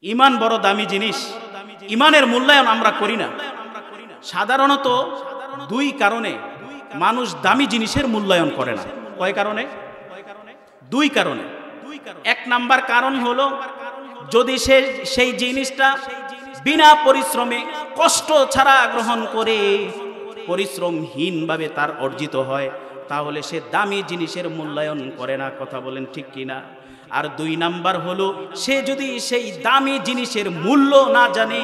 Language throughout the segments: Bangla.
ইমান বড় দামি জিনিস। ইমানের মূল্যায়ন আমরা করি না। সাধারণত দুই কারণে মানুষ দামি জিনিসের মূল্যায়ন করে না। কয় কারণে? দুই কারণে। এক নাম্বার কারণ হলো, যদি সে সেই জিনিসটা বিনা পরিশ্রমে কষ্ট ছাড়া গ্রহণ করে পরিশ্রমহীনভাবে তার অর্জিত হয়, তাহলে সে দামি জিনিসের মূল্যায়ন করে না। কথা বলেন ঠিক কিনা? আর দুই নাম্বার হলো, সে যদি সেই দামি জিনিসের মূল্য না জানে,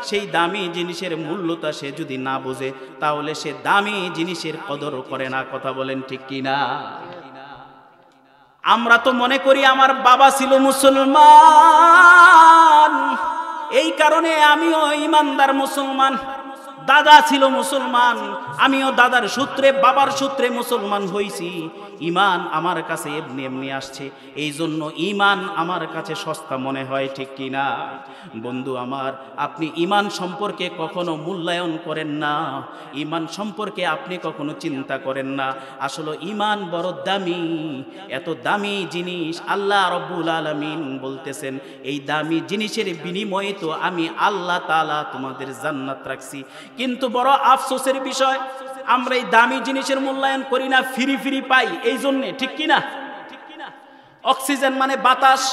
সেই দামি জিনিসের মূল্যটা সে যদি না বোঝে, তাহলে সে দামি জিনিসের কদর করে না। কথা বলেন ঠিক কিনা? আমরা তো মনে করি আমার বাবা ছিল মুসলমান, এই কারণে আমিও ইমানদার মুসলমান। দাদা ছিল মুসলমান, আমিও দাদার সূত্রে বাবার সূত্রে মুসলমান হইছি। ইমান আমার কাছে এমনি এমনি আসছে, এই জন্য ইমান আমার কাছে সস্তা মনে হয়। ঠিক কিনা? বন্ধু আমার, আপনি ইমান সম্পর্কে কখনো মূল্যায়ন করেন না, ইমান সম্পর্কে আপনি কখনো চিন্তা করেন না। আসলে ইমান বড় দামি, এত দামি জিনিস। আল্লাহ রব্বুল আলামিন বলতেছেন, এই দামি জিনিসের বিনিময়ে তো আমি আল্লাহ তাআলা তোমাদের জান্নাত রাখছি। কিন্তু বড় আফসোসের বিষয়, আমরা এই দামি জিনিসের মূল্যায়ন করি না, ফ্রি ফ্রি পাই এই জন্যে। ঠিক কিনা? অক্সিজেন মানে বাতাস,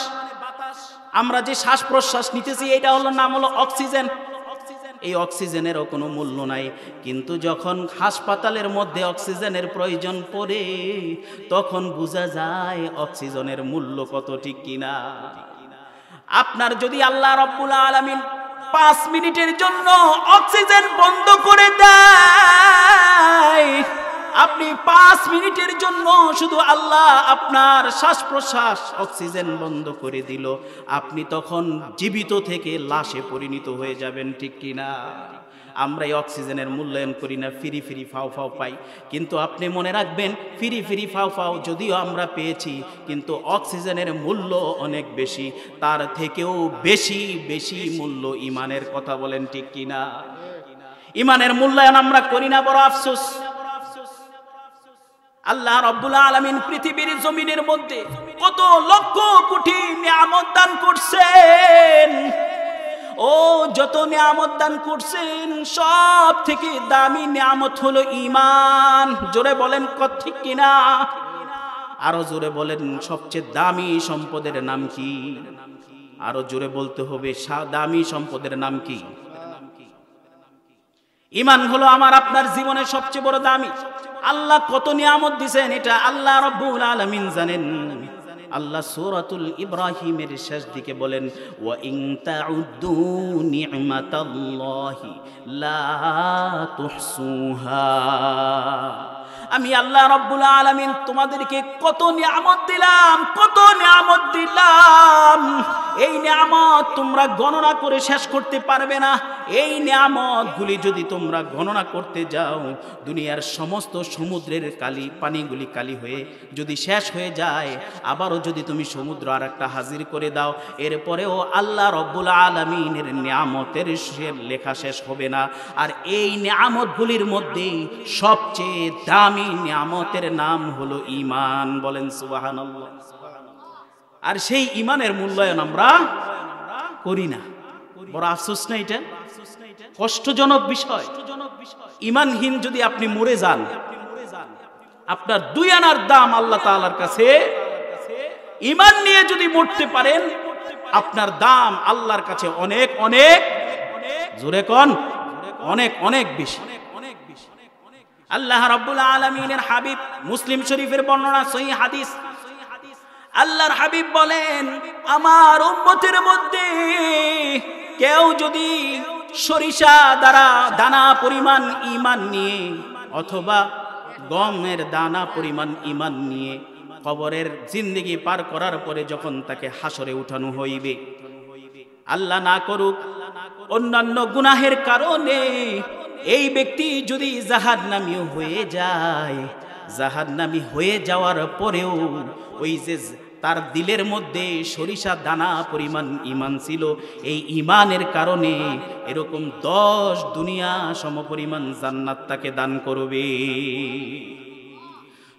আমরা যে শ্বাস প্রশ্বাস নিতেছি এটা হলো নাম হলো অক্সিজেন। এই অক্সিজেনেরও কোনো মূল্য নাই। কিন্তু যখন হাসপাতালের মধ্যে অক্সিজেনের প্রয়োজন পড়ে, তখন বোঝা যায় অক্সিজেনের মূল্য কত। ঠিক কিনা? আপনার যদি আল্লাহ রাব্বুল আলামিন 5 মিনিটের জন্য অক্সিজেন বন্ধ করে দেয়, আপনি 5 মিনিটের জন্য শুধু আল্লাহ আপনার শ্বাস প্রশ্বাস অক্সিজেন বন্ধ করে দিল, আপনি তখন জীবিত থেকে লাশে পরিণত হয়ে যাবেন। ঠিক কিনা? আমরা এই অক্সিজেনের মূল্যায়ন করি না, ফ্রি ফ্রি ফাও ফাও পাই। কিন্তু আপনি মনে রাখবেন, ফ্রি ফ্রি ফাও ফাও যদিও আমরা পেয়েছি, কিন্তু অক্সিজেনের মূল্য অনেক বেশি, তার থেকেও বেশি বেশি মূল্য ইমানের। কথা বলেন ঠিক কিনা? ইমানের মূল্যায়ন আমরা করি না, বড় আফসোস। আল্লাহ রাব্বুল আলামিন পৃথিবীর জমিনের মধ্যে কত লক্ষ কোটি নিয়ামত দান করছেন। ও যত নিয়ামত দান করছেন, সব থেকে দামি নিয়ামত হলো ঈমান। জোরে বলেন ঠিক কিনা? আরো জোরে বলেন, সবচেয়ে দামি সম্পদের নাম কি? আরো জোরে বলতে হবে, দামি সম্পদের নাম কি? ঈমান হলো আমার আপনার জীবনের সবচেয়ে বড় দামি। আল্লাহ কত নিয়ামত দিবেন এটা আল্লাহ রাব্বুল আলামিন জানেন। আল্লাহ সূরাতুল ইব্রাহিমের শেষ দিকে বলেন, ওয়া ইন তাউদ্দু নি'মাতাল্লাহি লা তুহসুহা। আমি আল্লাহ রাব্বুল আলামিন তোমাদেরকে কত নিয়ামত দিলাম, কত নিয়ামত দিলাম, এই নিয়ামত তোমরা গণনা করে শেষ করতে পারবে না। এই নিয়ামতগুলি যদি তোমরা গণনা করতে যাও, দুনিয়ার সমস্ত সমুদ্রের পানিগুলি কালি হয়ে যদি শেষ হয়ে যায়, আবারও যদি তুমি সমুদ্র আর একটা হাজির করে দাও, এরপরেও আল্লাহ রব্বুল আলামিনের নিয়ামতের লেখা শেষ হবে না। আর এই নিয়ামতগুলির মধ্যে সবচেয়ে দামি নিয়ামতের নাম হলো ঈমান। বলেন সুবহানাল্লাহ। আর সেই ঈমানের মূল্যায়ন আমরা করি না। বড় আফসোস না এটা? কষ্টজনক বিষয়। ঈমানহীন যদি আপনি মরে যান, আপনার 2 আনার দাম আল্লাহ তাআলার কাছে। ঈমান নিয়ে যদি মরতে পারেন, আপনার দাম আল্লাহর কাছে অনেক অনেক, জোরে কোন, অনেক অনেক বেশি। আল্লাহ রাব্বুল আলামিনের হাবিব, মুসলিম শরীফের বর্ণনা, সহিহ হাদিস, আল্লাহর হাবিব বলেন, আমার উম্মতের মধ্যে কেউ যদি সরিষা দানা পরিমাণ ঈমান নিয়ে অথবা গমের দানা পরিমাণ ঈমান নিয়ে কবরের জিন্দেগি পার করার পরে যখন তাকে হাসরে উঠানো হইবে, আল্লাহ না করুক অন্যান্য গুনাহের কারণে এই ব্যক্তি যদি জাহান্নামী হয়ে যায়, জাহান্নামী হয়ে যাওয়ার পরেও ওই যে তার দিলের মধ্যে সরিষা দানা পরিমাণ ঈমান ছিল, এই ঈমানের কারণে এরকম 10 দুনিয়া সমপরিমাণ জান্নাত তাকে দান করবে।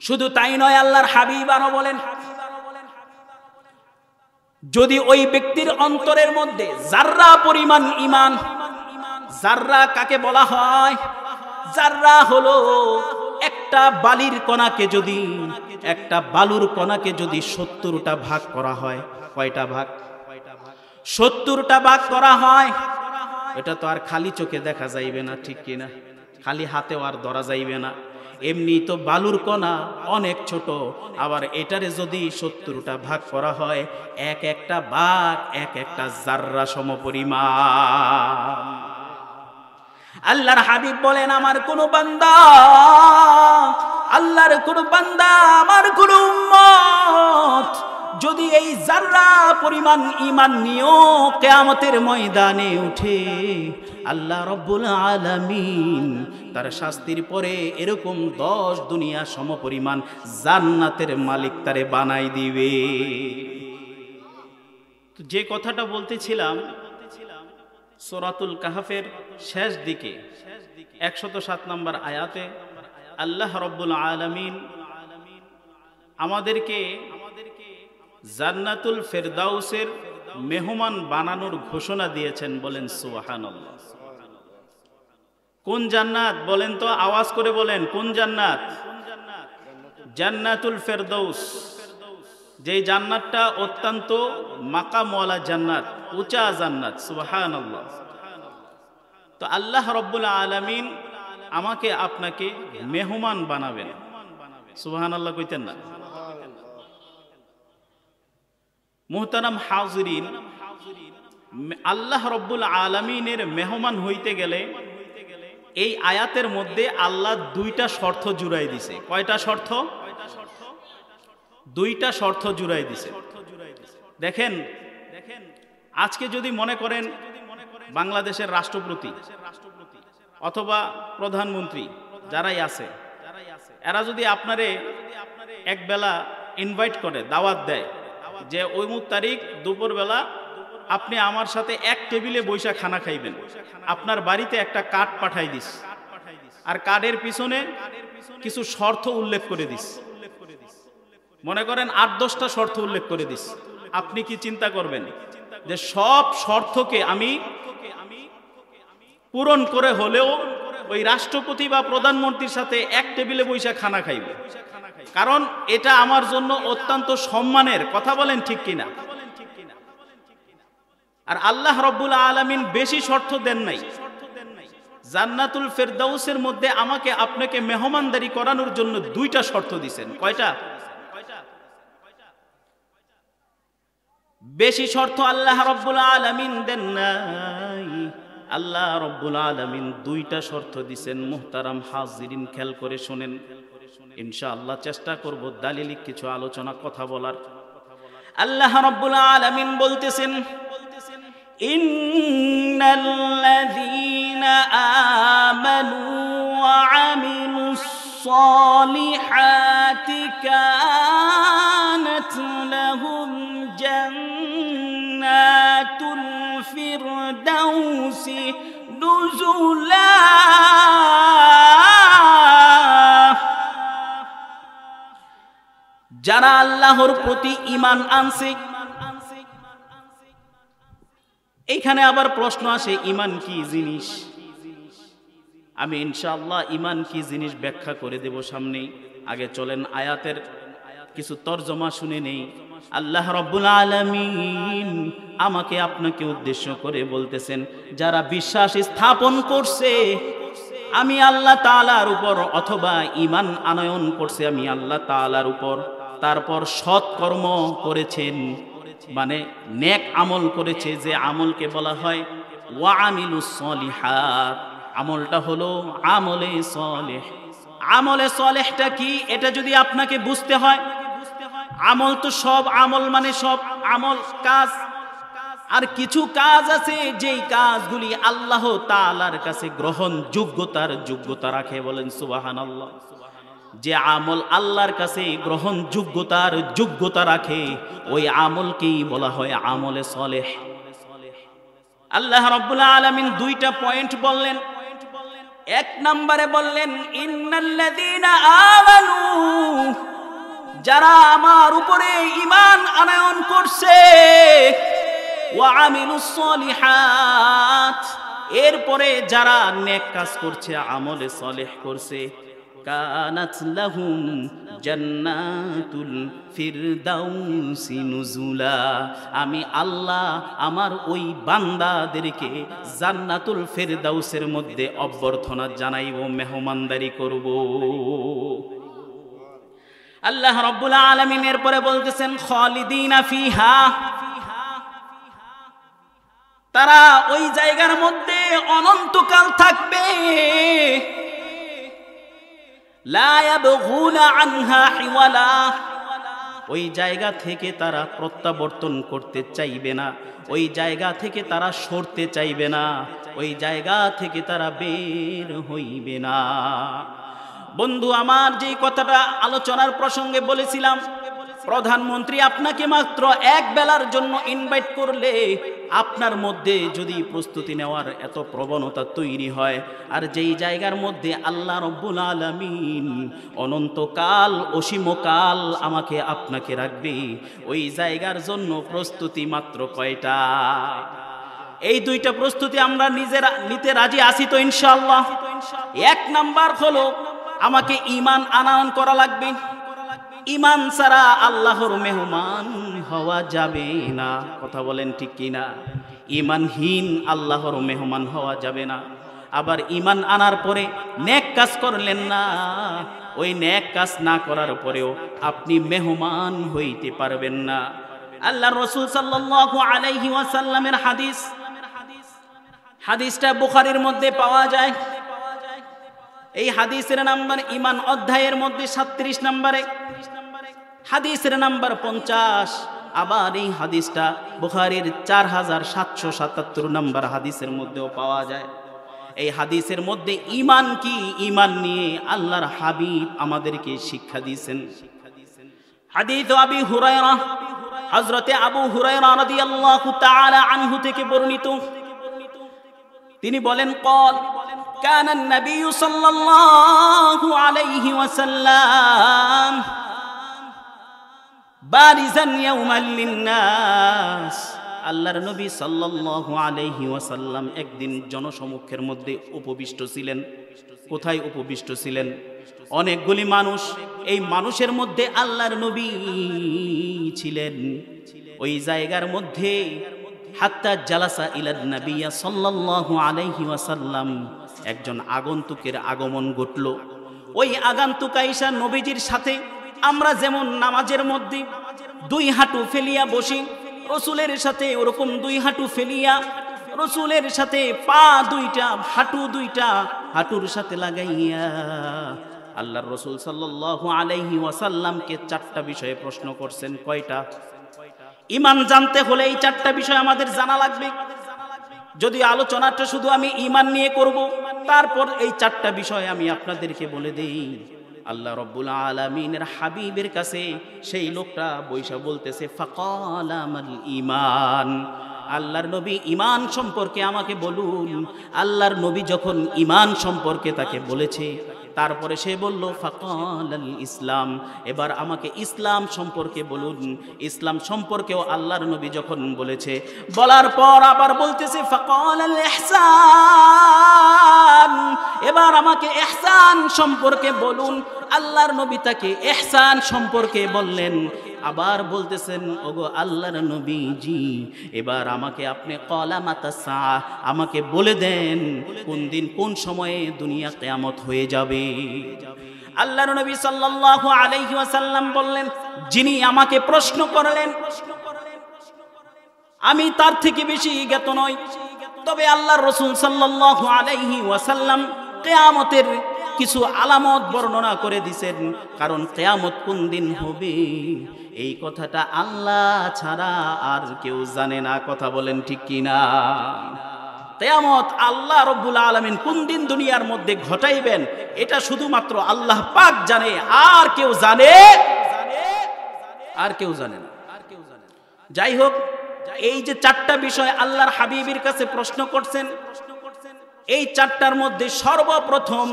শুধু তাই নয়, আল্লাহর হাবিব আরো বলেন, যদি ওই ব্যক্তির অন্তরের মধ্যে জাররা পরিমাণ ঈমান, জাররা কাকে বলা হয়? জাররা হলো একটা বালির কণাকে যদি, একটা বালুর কণাকে যদি 70টা ভাগ করা হয়, কয়টা ভাগ? 70টা ভাগ করা হয়। এটা তো আর খালি চোখে দেখা যাইবে না, ঠিক কিনা? খালি হাতেও আর ধরা যাইবে না। এমনি তো বালুর কণা অনেক ছোট, আবার এটারে যদি 70টা ভাগ করা হয়, এক একটা ভাগ এক একটা জাররা সমপরিমাণ। আল্লাহর হাবিব বলেন, আমার কোন বান্দা, আল্লাহর কোন বান্দা, আমার কোন উম্মত যদি এই জাররা পরিমাণ ঈমান নিয়েও কিয়ামতের ময়দানে উঠে, আল্লাহ রাব্বুল আলামিন তার শাস্তির পরে এরকম 10 দুনিয়া সমপরিমাণ জান্নাতের মালিক তারে বানাই দিবে। তো যে কথাটা বলতেছিলাম, সূরাতুল কাহফের শেষ দিকে 107 নম্বর আয়াতে আল্লাহ রাব্বুল আলামিন আমাদেরকে জান্নাতুল ফেরদাউসের মেহমান বানানোর ঘোষণা দিয়েছেন। বলেন সুবহানাল্লাহ। কোন জান্নাত বলেন তো? আওয়াজ করে বলেন, কোন জান্নাত? জান্নাতুল ফেরদাউস। যেই জান্নাতটা অত্যন্ত মাকামওয়ালা জান্নাত, উঁচা জান্নাত। সুবহানাল্লাহ। তো আল্লাহ রাব্বুল আলামিন আমাকে আপনাকে মেহমান বানাবেন। সুবহানাল্লাহ কইতেন না? মুহতারাম হাজিরিন, আল্লাহ রাব্বুল আলামিনের মেহমান হইতে গেলে এই আয়াতের মধ্যে আল্লাহ 2টা শর্ত জুড়াই দিছে। কয়টা শর্ত? 2টা শর্ত জুড়াই দিছে। দেখেন, আজকে যদি মনে করেন বাংলাদেশের রাষ্ট্রপতি অথবা প্রধানমন্ত্রী যারাই আছে, এরা যদি আপনারে এক বেলা ইনভাইট করে, দাওয়াত দেয় যে ওইমুক তারিখ দুপুরবেলা আপনি আমার সাথে এক টেবিলে বৈশা খানা খাইবেন, আপনার বাড়িতে একটা কার্ড পাঠাই দিস, আর কার্ডের পিছনে কিছু শর্ত উল্লেখ করে দিস। মনে করেন 8-10টা শর্ত উল্লেখ করে দিস। আপনি কি চিন্তা করবেন যে সব শর্তকে আমি পূরণ করে হলেও ওই রাষ্ট্রপতি বা প্রধানমন্ত্রীর সাথে এক টেবিলে বৈশা খানা খাইব? কারণ এটা আমার জন্য অত্যন্ত সম্মানের কথা। বলেন ঠিক কিনা? আর আল্লাহ রাব্বুল আলামিন বেশি শর্ত দেন নাই। জান্নাতুল ফেরদাউসের মধ্যে আমাকে আপনাকে মেহমানদারি করানোর জন্য 2টা শর্ত দিবেন। কয়টা? বেশি শর্ত আল্লাহ রাব্বুল আলামিন দেন নাই। আল্লাহ রাব্বুল আলামিন 2টা শর্ত দিবেন। মুহতারাম হাজিরিন, খেয়াল করে শুনেন। ইনশাআল্লাহ চেষ্টা করব দালিলিক কিছু আলোচনা কথা বলার। আল্লাহ রাব্বুল আলামিন বলতেছেন, ইন্নাল্লাযীনা আমানু ওয়া আমিলুস সালিহাতি কানাত লাহুম জান্নাতুল ফিরদাউসি নুজুলা। যারা আল্লাহর প্রতি ঈমান আনছে। এইখানে আবার প্রশ্ন আসে, ঈমান কি জিনিস? আমি ইনশাআল্লাহ ঈমান কি জিনিস ব্যাখ্যা করে দেব সামনেই। আগে চলেন আয়াতের কিছু তরজমা শুনে নেই। আল্লাহ রাব্বুল আলামিন আমাকে আপনাকে উদ্দেশ্য করে বলতেছেন, যারা বিশ্বাস স্থাপন করছে আমি আল্লাহ তাআলার উপর, অথবা ঈমান আনয়ন করছে আমি আল্লাহ তাআলার উপর, তারপর সৎ কর্ম করেছেন, মানে নেক আমল করেছে, যে আমলকে বলা হয় ওয়া আমিলুস সলিহাত। আমলটা হলো আমলে সলেহ। আমলে সলেহটা কি, এটা যদি আপনাকে বুঝতে হয়, আমল তো সব আমল মানে সব আমল কাজ, আর কিছু কাজ আছে যেই কাজগুলি আল্লাহ তাআলার কাছে যোগ্যতা রাখে। বলেন সুবহানাল্লাহ। যে আমল আল্লাহর কাছে যোগ্যতা রাখে ওই আমলকেই বলা হয় আমলে সলেহ। আল্লাহ রাব্বুল আলামিন 2টা পয়েন্ট বললেন। 1 নম্বরে বললেন, ইন্নাল্লাযীনা আমানু, যারা আমার উপরে ঈমান আনয়ন করছে, ওয়া আমিলুস সলিহাত, এরপরে যারা নেক কাজ করছে, আমলে সলেহ করছে, কানাত লাহুম জান্নাতুল ফিরদাউসি নুজুলা, আমি আল্লাহ আমার ওই বান্দাদেরকে জান্নাতুল ফিরদাউসের মধ্যে অভ্যর্থনা জানাইব, মেহমানদারি করব। আল্লাহ রাব্বুল আলামিন এরপরে বলতেছেন খালিদিনা ফিহা, তারা ওই জায়গার মধ্যে অনন্তকাল থাকবে। লা ইয়াবগুনা আনহা হিওয়ালা, ওই জায়গা থেকে তারা প্রত্যাবর্তন করতে চাইবে না, ওই জায়গা থেকে তারা সরতে চাইবে না, ওই জায়গা থেকে তারা বের হইবে না। বন্ধু আমার, যে কথাটা আলোচনার প্রসঙ্গে বলেছিলাম, প্রধানমন্ত্রী আপনাকে মাত্র এক বেলার জন্য ইনভাইট করলে আপনার মধ্যে যদি প্রস্তুতি নেওয়ার এত প্রবণতা তৈরি হয়, আর যেই জায়গার মধ্যে আল্লাহ রব্বুল আলামিন অনন্তকাল অসীমকাল আমাকে আপনাকে রাখবে, ওই জায়গার জন্য প্রস্তুতি মাত্র কয়টা? এই দুইটা প্রস্তুতি আমরা নিজেরা নিতে রাজি আছি তো ইনশাআল্লাহ? এক নাম্বার হলো আমাকে ঈমান আনয়ন করা লাগবে। ঈমান ছাড়া আল্লাহর মেহমান হওয়া যাবে না। কথা বলেন ঠিক কিনা? ঈমানহীন আল্লাহর মেহমান হওয়া যাবে না। আবার ঈমান আনার পরে নেক কাজ করলেন না, ওই নেক কাজ না করার পরেও আপনি মেহমান হইতে পারবেন না। আল্লাহর রাসূল সাল্লাল্লাহু আলাইহি ওয়াসাল্লামের হাদিস, হাদিসটা বুখারীর মধ্যে পাওয়া যায়। এই হাদিসের নাম্বার ঈমান অধ্যায়ের মধ্যে 37 নম্বরে, হাদিসের নাম্বার 50। আবার এই হাদিসটা বুখারীর 4777 নম্বর হাদিসের মধ্যেও পাওয়া যায়। এই হাদিসের মধ্যে ঈমান কি, ঈমান নিয়ে আল্লাহর হাবিব আমাদেরকে শিক্ষা দিয়েছেন। হাদিস আবি হুরায়রা, হযরতে আবু হুরায়রা রাদিয়াল্লাহু তাআলা আনহু থেকে বর্ণিত, তিনি বলেন قال كان النبي صلى الله عليه وسلم بارزا يوما للناس, আল্লাহর নবী সাল্লাল্লাহু আলাইহি ওয়াসাল্লাম একদিন জনসমক্ষের মধ্যে উপবিষ্ট ছিলেন। কোথায় উপবিষ্ট ছিলেন? অনেকগুলি মানুষ, এই মানুষের মধ্যে আল্লাহর নবী ছিলেন। ওই জায়গার মধ্যে হাত্তা জালাসা ইলান নাবিয়্যা সাল্লাল্লাহু আলাইহি ওয়াসাল্লাম, একজন আগন্তুকের আগমন ঘটল। ওই আগন্তুক আয়েশা নবীজির সাথে আমরা যেমন নামাজের মধ্যে দুই হাঁটু ফেলিয়া বসি, রসুলের সাথে ওরকম দুই হাঁটু ফেলিয়া রসুলের সাথে পা দুইটা, হাঁটু দুইটা হাঁটুর সাথে লাগাইয়া আল্লাহর রসুল সাল্লাল্লাহু আলাইহি ওয়াসাল্লামকে 4টা বিষয়ে প্রশ্ন করছেন। কয়টা? ঈমান জানতে হলে এই 4টা বিষয় আমাদের জানা লাগবে। যদি আলোচনাটা শুধু আমি ঈমান নিয়ে করব, তারপর এই 4টা বিষয় আমি আপনাদেরকে বলে দেই। আল্লাহ রব্বুল আলামিনের হাবিবের কাছে সেই লোকটা বৈশা বলতেছে ফাকালা মাল ঈমান, আল্লাহর নবী ঈমান সম্পর্কে আমাকে বলুন। আল্লাহর নবী যখন ঈমান সম্পর্কে তাকে বলেছে, তারপরে সে বলল ফাকালাল ইসলাম, এবার আমাকে ইসলাম সম্পর্কে বলুন। ইসলাম সম্পর্কেও আল্লাহর নবী যখন বলেছে, বলার পর আবার বলতেছে ফাকালাল ইহসান, এবার আমাকে ইহসান সম্পর্কে বলুন। আল্লাহর নবী তাকে ইহসান সম্পর্কে বললেন। আবার বলতেছেন, ওগো আল্লাহর নবীজি, এবার আমাকে আপনি ক্বালা মাতাসা, আমাকে বলে দেন কোন দিন কোন সময়ে দুনিয়া কিয়ামত হয়ে যাবে। আল্লাহর নবী সাল্লাল্লাহু আলাইহি ওয়াসাল্লাম বললেন, যিনি আমাকে প্রশ্ন করলেন আমি তার থেকে বেশি জ্ঞাত নই, তবে আল্লাহর রাসূল সাল্লাল্লাহু আলাইহি ওয়াসাল্লাম কিয়ামতের কিছু আলামত বর্ণনা করে দিয়েছেন। কারণ কিয়ামত কোন দিন হবে এই কথাটা আল্লাহ ছাড়া আর কেউ জানে না। কথা বলেন ঠিক কিনা? কিয়ামত আল্লাহ রব্বুল আলামিন কোন দিন দুনিয়ার মধ্যে ঘটাইবেন এটা শুধুমাত্র আল্লাহ পাক জানে, আর কেউ জানে না। যাই হোক, এই যে 4টা বিষয় আল্লাহর হাবিবের কাছে প্রশ্ন করছেন, এই 4টার মধ্যে সর্বপ্রথম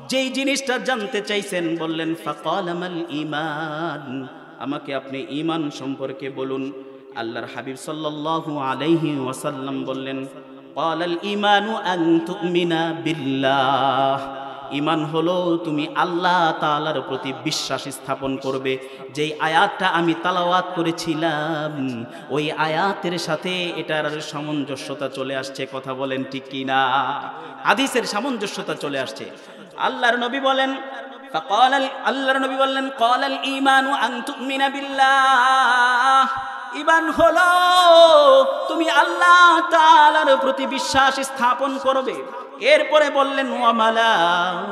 যেই জিনিসটা জানতে চাইছেন বললেন ফাকাল মাল ঈমান, আমাকে আপনি ঈমান সম্পর্কে বলুন। আল্লাহর হাবিব সাল্লাল্লাহু আলাইহি ওয়াসাল্লাম বললেন ক্বালাল ঈমানু আন তুমিনা বিল্লাহ, ঈমান হলো তুমি আল্লাহ তাআলার প্রতি বিশ্বাস স্থাপন করবে। যেই আয়াতটা আমি তেলাওয়াত করেছিলাম ওই আয়াতের সাথে এটার সামঞ্জস্যতা চলে আসছে, কথা বলেন ঠিক কি না? হাদিসের সামঞ্জস্যতা চলে আসছে। আল্লাহর নবী বলেন আল্লাহর নবী বললেন ক্বালাল ঈমানু আন তুমিনা বিল্লাহ, ঈমান হলো তুমি আল্লাহ তাআলার প্রতি বিশ্বাস স্থাপন করবে। এরপরে বললেন ওয়া মালাইকাতিহি,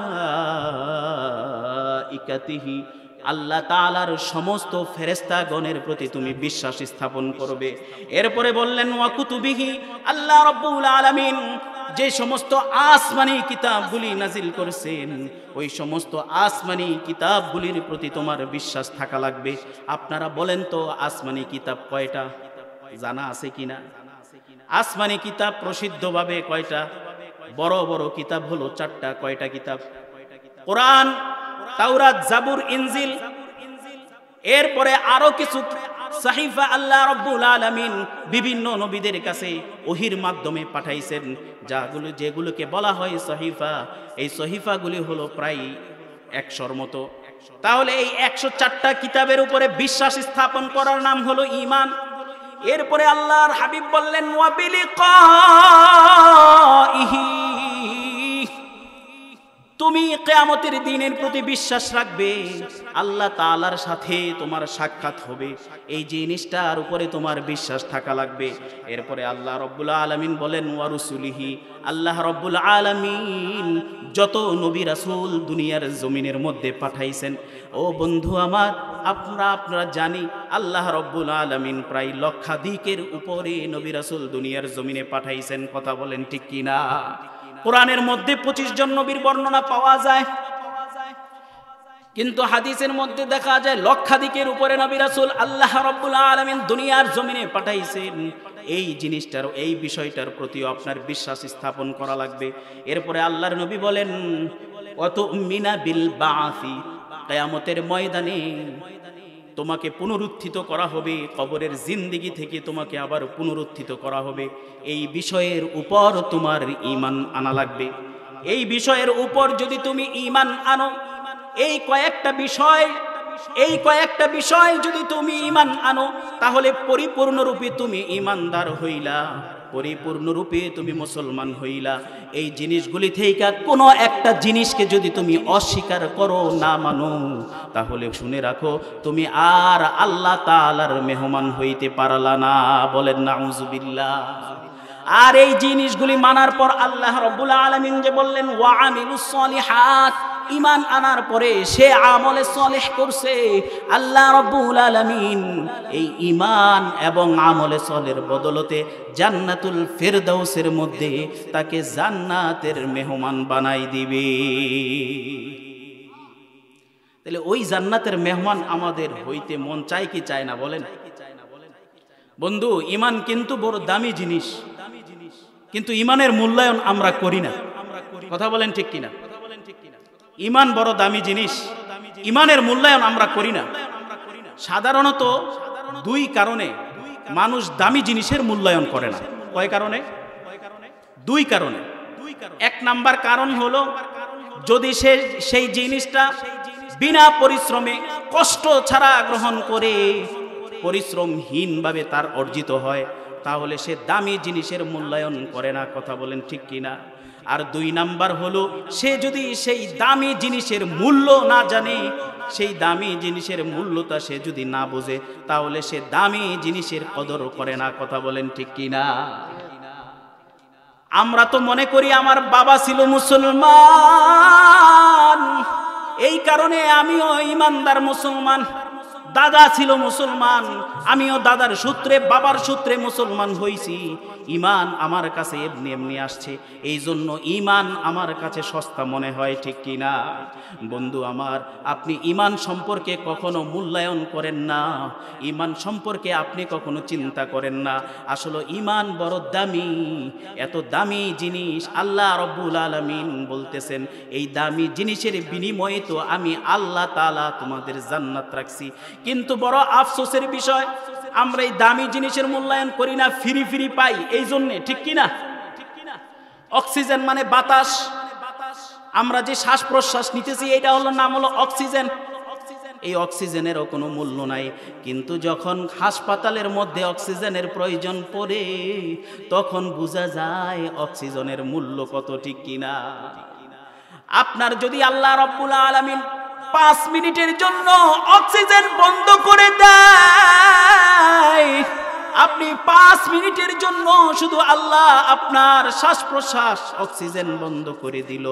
আল্লাহ তাআলার সমস্ত ফেরেশতাগণের প্রতি তুমি বিশ্বাস স্থাপন করবে। এরপরে বললেন ওয়া কুতুবিহি, আল্লাহ রাব্বুল আলামিন যে সমস্ত আসমানি কিতাবগুলি নাজিল করেছেন ওই সমস্ত আসমানি কিতাবগুলির প্রতি তোমার বিশ্বাস থাকা লাগবে। আপনারা বলেন তো আসমানি কিতাব কয়টা, জানা আছে কিনা? আসমানি কিতাব প্রসিদ্ধভাবে কয়টা? বড় বড় কিতাব হলো 4টা। কয়টা কিতাব? কোরআন, তাওরাত, জাবুর, ইনজিল। এরপরে আরো কিছু সাহিফা আল্লাহ রাব্বুল আলামিন বিভিন্ন নবীদের কাছে ওহির মাধ্যমে পাঠাইছেন, যেগুলোকে বলা হয় সহিফা। এই সহিফাগুলি হলো প্রায় 100-র মতো। তাহলে এই 104টা কিতাবের উপরে বিশ্বাস স্থাপন করার নাম হলো ঈমান। এরপরে আল্লাহর হাবিব বললেন ওয়া বিলিকাইহি, তুমি কিয়ামতের দিনের প্রতি বিশ্বাস রাখবে, আল্লাহ তাআলার সাথে তোমার সাক্ষাৎ হবে, এই জিনিসটার উপরে তোমার বিশ্বাস থাকা লাগবে। এরপরে আল্লাহ রাব্বুল আলামিন বলেন ওয়া রুসুলিহি, আল্লাহ রাব্বুল আলামিন যত নবী রাসূল দুনিয়ার জমিনের মধ্যে পাঠাইছেন, ও বন্ধু আমার, আপনারা জানি আল্লাহ রাব্বুল আলামিন প্রায় লক্ষাধিকের উপরে নবী রাসূল দুনিয়ার জমিনে পাঠাইছেন, কথা বলেন ঠিক কি না? কোরআনের মধ্যে 25 জন নবীর বর্ণনা পাওয়া যায়, কিন্তু হাদিসের মধ্যে দেখা যায় লক্ষাধিকের উপরে নবী রাসূল আল্লাহ রাব্বুল আলামিন দুনিয়ার জমিনে পাঠাইছেন। এই জিনিসটার, এই বিষয়টার প্রতিও আপনার বিশ্বাস স্থাপন করা লাগবে। এরপরে আল্লাহর নবী বলেন ওয়াতুমিনা বিল বাআসি, কিয়ামতের ময়দানে তোমাকে পুনরুত্থিত করা হবে, কবরের জিন্দেগি থেকে তোমাকে আবার পুনরুত্থিত করা হবে। এই বিষয়ের উপর তোমার ঈমান আনা লাগবে। এই বিষয়ের উপর যদি তুমি ঈমান আনো, এই কয়েকটা বিষয় যদি তুমি ঈমান আনো, তাহলে পরিপূর্ণরূপে তুমি ঈমানদার হইলা, পরিপূর্ণরূপে তুমি মুসলমান হইলা। এই জিনিসগুলি থেকে কোনো একটা জিনিসকে যদি তুমি অস্বীকার করো, না মানো, তাহলে শুনে রাখো তুমি আর আল্লাহ তাআলার মেহমান হইতে পারলা না। বলেন নাউজুবিল্লাহ। আর এই জিনিসগুলি মানার পর আল্লাহ রাব্বুল আলামিন যে বললেন ওয়া আমিলুস সলিহাত, ঈমান আনার পরে সে আমলে সলেহ করছে, আল্লাহ রাব্বুল আলামিন এই ঈমান এবং আমলে সলের বদলতে জান্নাতুল ফিরদাউসের মধ্যে তাকে জান্নাতের মেহমান বানাই দিবে। তাহলে ওই জান্নাতের মেহমান আমাদের হইতে মন চায় কি চায় না? বলেন বন্ধু, ঈমান কিন্তু বড় দামি জিনিস, কিন্তু ঈমানের মূল্যায়ন আমরা করি না, কথা বলেন ঠিক কিনা? ঈমান বড় দামি জিনিস, ঈমানের মূল্যায়ন আমরা করি না। সাধারণত 2 কারণে মানুষ দামি জিনিসের মূল্যায়ন করে না। কয় কারণে? 2 কারণে। 1 নাম্বার কারণ হলো যদি সেই জিনিসটা বিনা পরিশ্রমে, কষ্ট ছাড়া গ্রহণ করে পরিশ্রমহীনভাবে তার অর্জিত হয়, তাহলে সে দামি জিনিসের মূল্যায়ন করে না, কথা বলেন ঠিক কিনা? আর 2 নাম্বার হলো সে যদি সেই দামি জিনিসের মূল্য না জানে, সেই দামি জিনিসের মূল্যটা সে যদি না বোঝে, তাহলে সে দামি জিনিসের কদর করে না, কথা বলেন ঠিক কিনা? আমরা তো মনে করি আমার বাবা ছিল মুসলমান, এই কারণে আমিও ঈমানদার মুসলমান। দাদা ছিল মুসলমান, আমিও দাদার সূত্রে বাবার সূত্রে মুসলমান হইছি। ঈমান আমার কাছে এমনি এমনি আসছে, এই জন্য ঈমান আমার কাছে সস্তা মনে হয়, ঠিক কিনা? বন্ধু আমার, আপনি ঈমান সম্পর্কে কখনো মূল্যায়ন করেন না, ঈমান সম্পর্কে আপনি কখনো চিন্তা করেন না। আসলে ঈমান বড় দামি, এত দামি জিনিস আল্লাহ রব্বুল আলামিন বলতেছেন, এই দামি জিনিসের বিনিময়ে তো আমি আল্লাহ তাআলা তোমাদের জান্নাত রাখছি। কিন্তু বড় আফসোসের বিষয়, আমরা এই দামি জিনিসের মূল্যায়ন করি না, ফ্রি ফ্রি পাই এই জন্যে, ঠিক কিনা? অক্সিজেন মানে বাতাস, আমরা যে শ্বাস প্রশ্বাস নিতেছি এটা হলো নাম হলো অক্সিজেন। এই অক্সিজেনেরও কোনো মূল্য নাই, কিন্তু যখন হাসপাতালের মধ্যে অক্সিজেনের প্রয়োজন পড়ে তখন বোঝা যায় অক্সিজেনের মূল্য কত, ঠিক কিনা? আপনার যদি আল্লাহ রব্বুল আলামিন 5 মিনিটের জন্য অক্সিজেন বন্ধ করে দেয়, আপনি 5 মিনিটের জন্য শুধু আল্লাহ আপনার শ্বাস প্রশ্বাস অক্সিজেন বন্ধ করে দিল,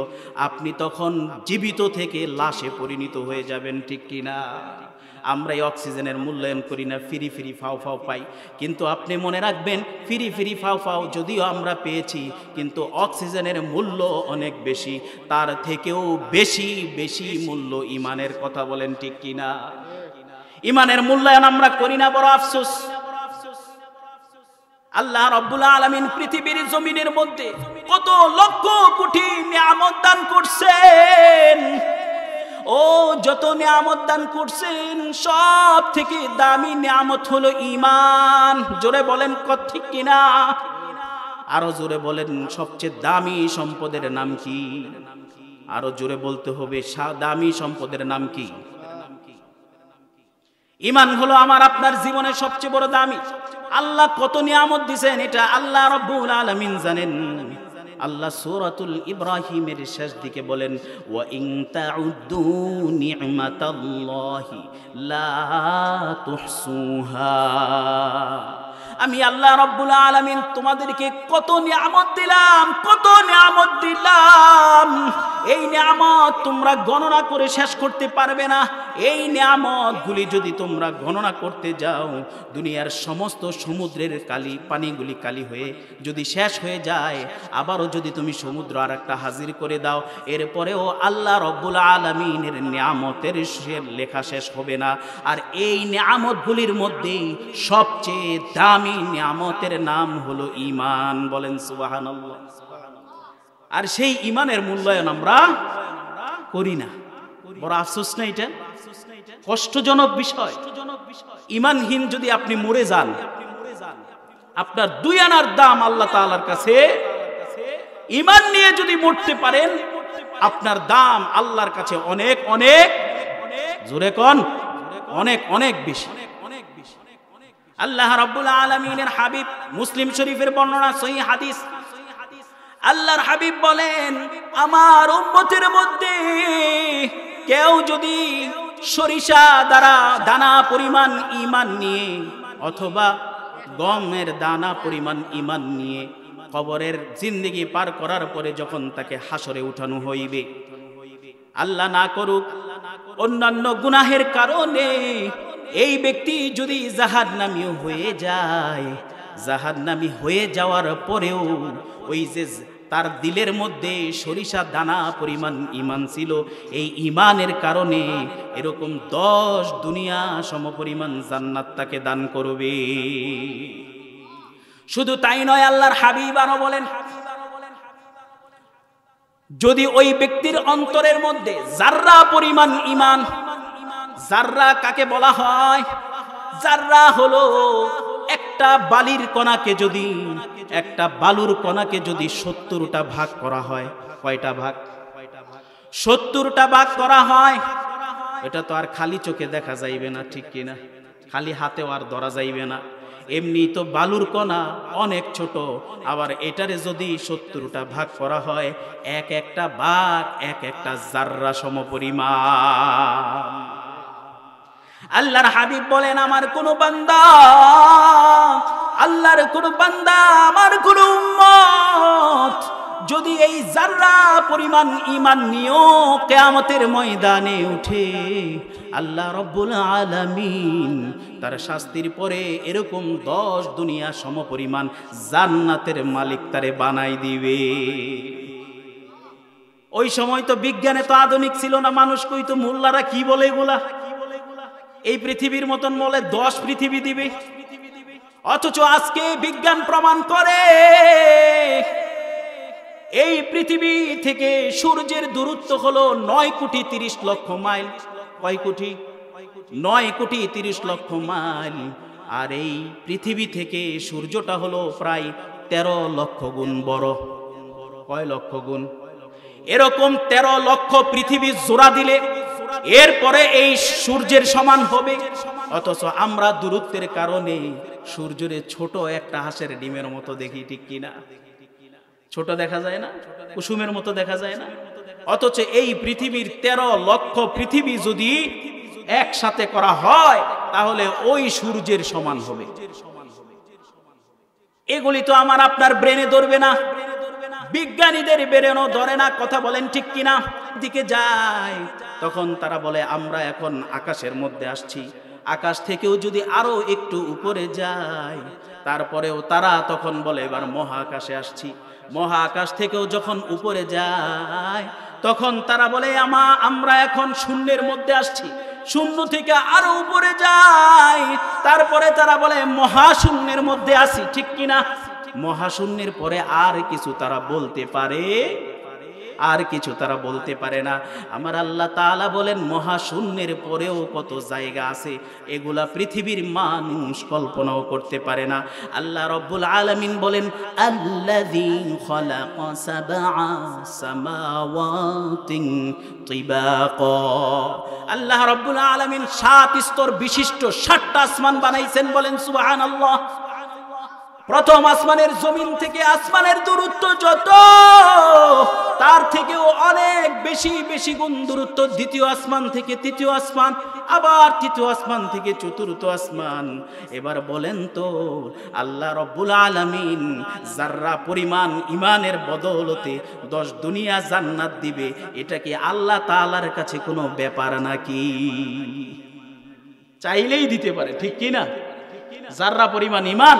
আপনি তখন জীবিত থেকে লাশে পরিণত হয়ে যাবেন, ঠিক কিনা? আমরা এই অক্সিজেনের মূল্যায়ন করি না, ফ্রি ফ্রি ফাও ফাও পাই। কিন্তু আপনি মনে রাখবেন, ফ্রি ফ্রি ফাও ফাও যদিও আমরা পেয়েছি, কিন্তু অক্সিজেনের মূল্য অনেক বেশি, তার থেকেও বেশি বেশি মূল্য ঈমানের। কথা বলেন, ঠিক কিনা? ঈমানের মূল্যায়ন আমরা করি না, বড় আফসোস। আল্লাহ রব্বুল আলামিন পৃথিবীর জমিনের মধ্যে কত লক্ষ কোটি নিয়ামত দান করছেন, ও যত নিয়ামত দান করছেন সব থেকে দামি নিয়ামত হলো ঈমান। জোরে বলেন, ঠিক কিনা? আরো জোরে বলেন, সবচেয়ে দামি সম্পদের নাম কি? আরো জোরে বলতে হবে, দামি সম্পদের নাম কি? ঈমান হলো আমার আপনার জীবনের সবচেয়ে বড় দামি। আল্লাহ কত নিয়ামত দিয়েছেন এটা আল্লাহ রব্বুল আলামিন জানেন। আল্লাহ সূরাতুল ইব্রাহিমের শেষ দিকে বলেন, ওয়া ইন তাউদ্দু নি'মাতাল্লাহি লা তুহসুহা। আমি আল্লাহ রব্বুল আলামিন তোমাদেরকে কত নিয়ামত দিলাম, কত নিয়ামত দিলাম, এই নিয়ামত তোমরা গণনা করে শেষ করতে পারবে না। এই নিয়ামতগুলি যদি তোমরা গণনা করতে যাও, দুনিয়ার সমস্ত সমুদ্রের কালি পানিগুলি কালি হয়ে যদি শেষ হয়ে যায়, আবারও যদি তুমি সমুদ্র আর একটা হাজির করে দাও, এরপরেও আল্লাহ রব্বুল আলামিনের নিয়ামতের লেখা শেষ হবে না। আর এই নিয়ামতগুলির মধ্যে সবচেয়ে দামি নিয়ামতের নাম হলো ঈমান। বলেন সুবহানাল্লাহ। আর সেই ঈমানের মূল্যায়ন আমরা করি না, বড় আফসোস না? এটা কষ্টজনক বিষয়। ঈমানহীন যদি আপনি মরে যান, আপনার 2 আনার দাম আল্লাহ তাআলার কাছে। ঈমান নিয়ে যদি মরতে পারেন, আপনার দাম আল্লাহর কাছে অনেক অনেক, জোরে কোন, অনেক অনেক বেশি। আল্লাহ রাব্বুল আলামিনের হাবিব, মুসলিম শরীফের বর্ণনা সহিহ হাদিস, আল্লাহর হাবিব বলেন, আমার উম্মতের মধ্যে কেউ যদি সরিষা দ্বারা দানা পরিমাণ ঈমান নিয়ে অথবা গমের দানা পরিমাণ ঈমান নিয়ে কবরের জিন্দেগি পার করার পরে যখন তাকে হাসরে উঠানো হইবে, আল্লাহ না করুক অন্যান্য গুনাহের কারণে এই ব্যক্তি যদি জাহান্নামী হয়ে যায়, জাহান্নামী হয়ে যাওয়ার পরেও ওই যে তার দিলের মধ্যে সরিষা দানা পরিমাণ ঈমান ছিল, এই ঈমানের কারণে এরকম 10 দুনিয়া সমপরিমাণ জান্নাত তাকে দান করবে। শুধু তাই নয়, আল্লাহর হাবিব আরো বলেন, যদি ওই ব্যক্তির অন্তরের মধ্যে জাররা পরিমাণ ঈমান, জাররা কাকে বলা হয়? জাররা হলো একটা বালির কণাকে যদি, একটা বালুর কণাকে যদি 70টা ভাগ করা হয়, কয়টা ভাগ? 70টা ভাগ করা হয়। এটা তো আর খালি চোখে দেখা যাইবে না, ঠিক কিনা? খালি হাতেও আর ধরা যাইবে না। এমনি তো বালুর কণা অনেক ছোট, আবার এটারে যদি 70টা ভাগ করা হয়, এক একটা ভাগ এক একটা জাররা সমপরিমাণ। আল্লাহর হাবিব বলেন, আমার কোন বান্দা, আল্লাহর কোন বান্দা, আমার কোন উম্মত যদি এই জাররা যারা পরিমাণ ঈমান নিয়েও কিয়ামতের ময়দানে উঠে, আল্লাহ রাব্বুল আলামিন তার শাস্তির পরে এরকম 10 দুনিয়া সমপরিমাণ জান্নাতের মালিক তারে বানাই দিবে। ওই সময় তো বিজ্ঞানে তো আধুনিক ছিল না, মানুষ কইতো মোল্লারা কি বলে এগুলা, এই পৃথিবীর মতন বলে 10 পৃথিবী দিবে। অথচ আজকে বিজ্ঞান প্রমাণ করে এই পৃথিবী থেকে সূর্যের দূরত্ব হলো 9 কোটি 30 লক্ষ মাইল। কয় কোটি? 9 কোটি 30 লক্ষ মাইল। আর এই পৃথিবী থেকে সূর্যটা হলো প্রায় 13 লক্ষ গুণ বড়। কয় লক্ষ গুণ? এরকম 13 লক্ষ পৃথিবী জোড়া দিলে এরপরে এই সূর্যের সমান হবে। অথচ আমরা দূরত্বের কারণে সূর্যের ছোট একটা হাঁসের ডিমের মতো দেখি, ঠিক কিনা? ছোট দেখা যায় না, কুসুমের মতো দেখা যায় না। অথচ এই পৃথিবীর 13 লক্ষ পৃথিবী যদি একসাথে করা হয় তাহলে ওই সূর্যের সমান হবে। এগুলি তো আমার আপনার ব্রেনে ধরবে না, বিজ্ঞানীদের ব্রেনও ধরে না। কথা বলেন ঠিক কিনা? দিকে যায় তখন তারা বলে আমরা এখন আকাশের মধ্যে আসছি, আকাশ থেকেও যদি আরো একটু উপরে যায় তারপরেও তারা তখন বলে এবার মহাকাশে আসছি। মহাকাশ থেকেও যখন উপরে যায় তখন তারা বলে আমরা এখন শূন্যের মধ্যে আসছি, শূন্য থেকে আরো উপরে যায় তারপরে তারা বলে মহাশূন্যের মধ্যে আসি, ঠিক কিনা? মহাশূন্যের পরে আর কিছু তারা বলতে পারে? আর কিছু তারা বলতে পারে না। আমার আল্লাহ তাআলা বলেন মহাশূন্যের পরেও কত জায়গা আছে, এগুলা পৃথিবীর মানুষ কল্পনাও করতে পারে না। আল্লাহ রাব্বুল আলামিন বলেন আল্লাযী খালাকা সাবআ সামাওয়াতিন তিবাকা। আল্লাহ রাব্বুল আলামিন 7 স্তর বিশিষ্ট 7টা আসমান বানাইছেন। বলেন সুবহানাল্লাহ। প্রথম আসমানের জমিন থেকে আসমানের দূরত্ব যত, তার থেকেও অনেক বেশি বেশি গুণ দূরত্ব দ্বিতীয় আসমান থেকে তৃতীয় আসমান, আবার তৃতীয় আসমান থেকে চতুর্থ আসমান। এবার বলেন তো আল্লাহ রাব্বুল আলামিন যাররা পরিমাণ ঈমানের বদৌলতে 10 দুনিয়া জান্নাত দিবে, এটা কি আল্লাহ তাআলার কাছে কোনো ব্যাপার নাকি? চাইলেই দিতে পারে, ঠিক কি না? যাররা পরিমাণ ঈমান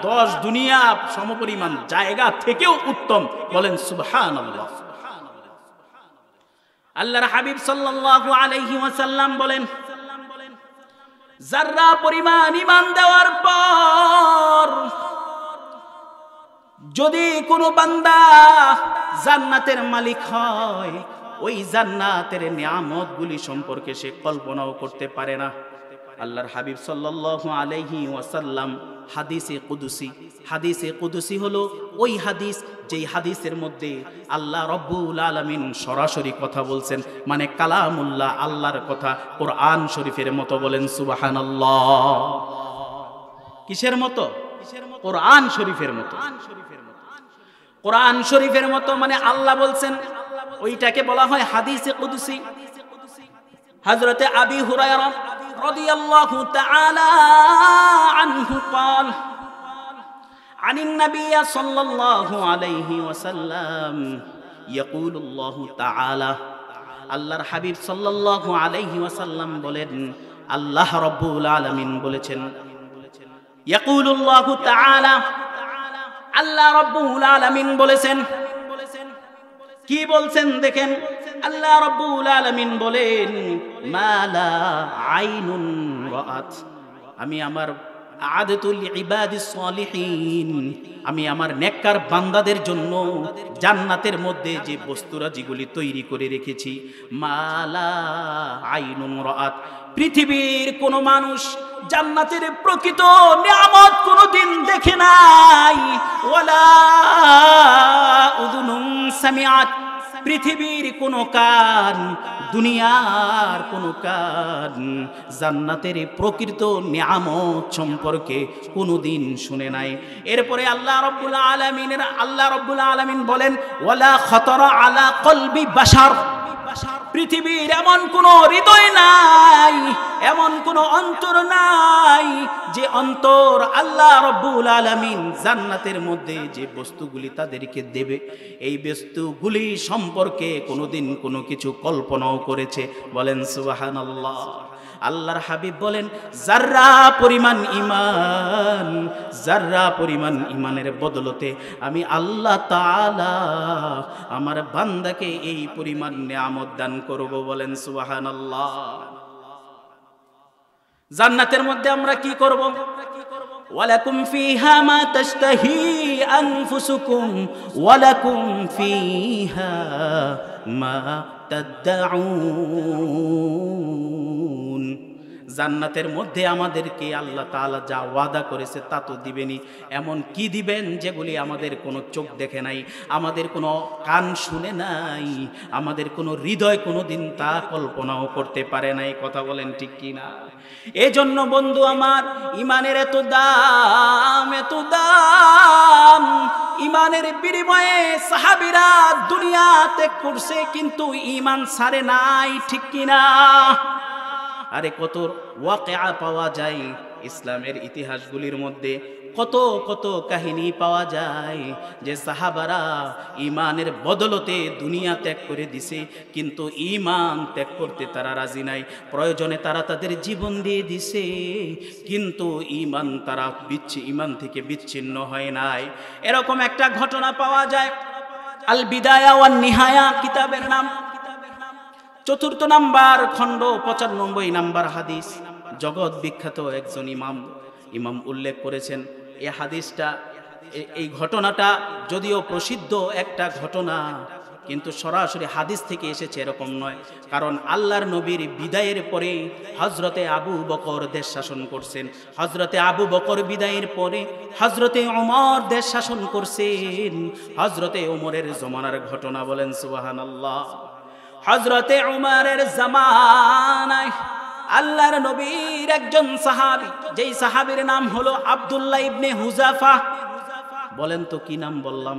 10 দুনিয়া সমপরিমাণ জায়গা থেকেও উত্তম। বলেন সুবহানাল্লাহ। আল্লাহর হাবিব সাল্লাল্লাহু আলাইহি ওয়াসাল্লাম বলেন যাররা পরিমাণ ঈমান দেওয়ার পর যদি কোনো বান্দা জান্নাতের মালিক হয়, ওই জান্নাতের নিয়ামতগুলি সম্পর্কে সে কল্পনাও করতে পারে না। আল্লাহর হাবিব সাল্লাল্লাহু আলাইহি ওয়াসাল্লাম হাদিসে কুদসি হলো ওই হাদিস যেই হাদিসের মধ্যে আল্লাহ রাব্বুল আলামিন সরাসরি কথা বলছেন, মানে কালামুল্লাহ, আল্লাহর কথা কোরআন শরীফের মতো। বলেন সুবহানাল্লাহ। কিসের মতো? কোরআন শরীফের মতো। কোরআন শরীফের মতো মানে আল্লাহ বলছেন, ওইটাকে বলা হয় হাদিসে কুদসি। হযরতে আবি হুরায়রা রাদিয়াল্লাহু তাআলা আনহু قال عن النبي صلى الله عليه وسلم يقول الله تعالى আল্লাহর হাবিব সাল্লাল্লাহু আলাইহি ওয়াসাল্লাম বলেন আল্লাহ রাব্বুল আলামিন বলেছেন يقول الله تعالى আল্লাহ রাব্বুল আলামিন বলেছেন। কি বলছেন দেখেন, আল্লাহ রাব্বুল আলামিন বলেন মালা আইনুন রাআত, আমি আমার আদাতুল ইবাদিস সালিহিন, আমি আমার নেককার বান্দাদের জন্য জান্নাতের মধ্যে যে বস্তুরা যেগুলি তৈরি করে রেখেছি, মালা আইনুন রাআত, পৃথিবীর কোন মানুষ জান্নাতের প্রকৃত নিয়ামত কোনদিন দেখে নাই, ওয়ালা উযুনুন সামিআত, পৃথিবীর কোন কান, দুনিয়ার কোন কান জান্নাতের প্রকৃত নিয়ামত সম্পর্কে কোনদিন শুনে নাই। এরপরে আল্লাহ রাব্বুল আলামিন বলেন ওয়ালা খাতারা আলা কলবি বাশার, পৃথিবীর এমন কোনো হৃদয় নাই, এমন কোনো অন্তর নাই যে অন্তর আল্লাহ রব্বুল আলামিন জান্নাতের মধ্যে যে বস্তুগুলি তাদেরকে দেবে এই বস্তুগুলি সম্পর্কে কোনোদিন কোনো কিছু কল্পনাও করেছে? বলেন সুবহানাল্লাহ। আল্লাহর হাবিব বলেন, যাররা পরিমাণ ঈমান, যাররা পরিমাণ ঈমানের বদলতে আমি আল্লাহ তাআলা আমার বান্দাকে এই পরিমাণ নিয়ামত দান করব। বলেন সুবহানাল্লাহ। জান্নাতের মধ্যে আমরা কি করব? ওয়ালাকুম ফিহা মা তাশতাহি আনফুসুকুম ওয়ালাকুম ফিহা মা তাদউন। জান্নাতের মধ্যে আমাদেরকে আল্লাহ তাআলা যা ওয়াদা করেছে তা তো দিবেনই, এমন কি দিবেন যেগুলি আমাদের কোনো চোখ দেখে নাই, আমাদের কোনো কান শুনে নাই, আমাদের কোনো হৃদয় কোনোদিন তা কল্পনাও করতে পারে নাই। কথা বলেন ঠিক কি না? এই জন্য বন্ধু আমার, ইমানের এত দাম, এত দাম। ইমানের বিনিময়ে সাহাবীরা দুনিয়া ত্যাগ করছে, কিন্তু ইমান ছাড়ে নাই। ঠিক কিনা? আরে কত ওয়াকিয়া পাওয়া যায় ইসলামের ইতিহাসগুলির মধ্যে, কত কত কাহিনী পাওয়া যায় যে সাহাবারা ইমানের বদলতে দুনিয়া ত্যাগ করে দিছে, কিন্তু ইমান ত্যাগ করতে তারা রাজি নাই। প্রয়োজনে তারা তাদের জীবন দিয়ে দিছে, কিন্তু ইমান থেকে বিচ্ছিন্ন হয় নাই। এরকম একটা ঘটনা পাওয়া যায়, আল বিদায়া ওয়ান নিহায়া কিতাবের নাম, 4 নাম্বার খণ্ড 95 নাম্বার হাদিস। জগৎ বিখ্যাত একজন ইমাম উল্লেখ করেছেন এই হাদিসটা। এই ঘটনাটা যদিও প্রসিদ্ধ একটা ঘটনা, কিন্তু সরাসরি হাদিস থেকে এসেছে এরকম নয়। কারণ আল্লাহর নবীর বিদায়ের পরে হযরতে আবু বকর দেশ শাসন করছেন, হযরতে আবু বকর বিদায়ের পরে হযরতে ওমর দেশ শাসন করছেন। হযরতে ওমরের জমানার ঘটনা। বলেন সুবহানাল্লাহ। হযরতে উমরের জামানায় আল্লাহর নবীর একজন সাহাবী, যেই সাহাবীর নাম হলো আব্দুল্লাহ ইবনে হুযাফা। বলেন তো কি নাম বললাম?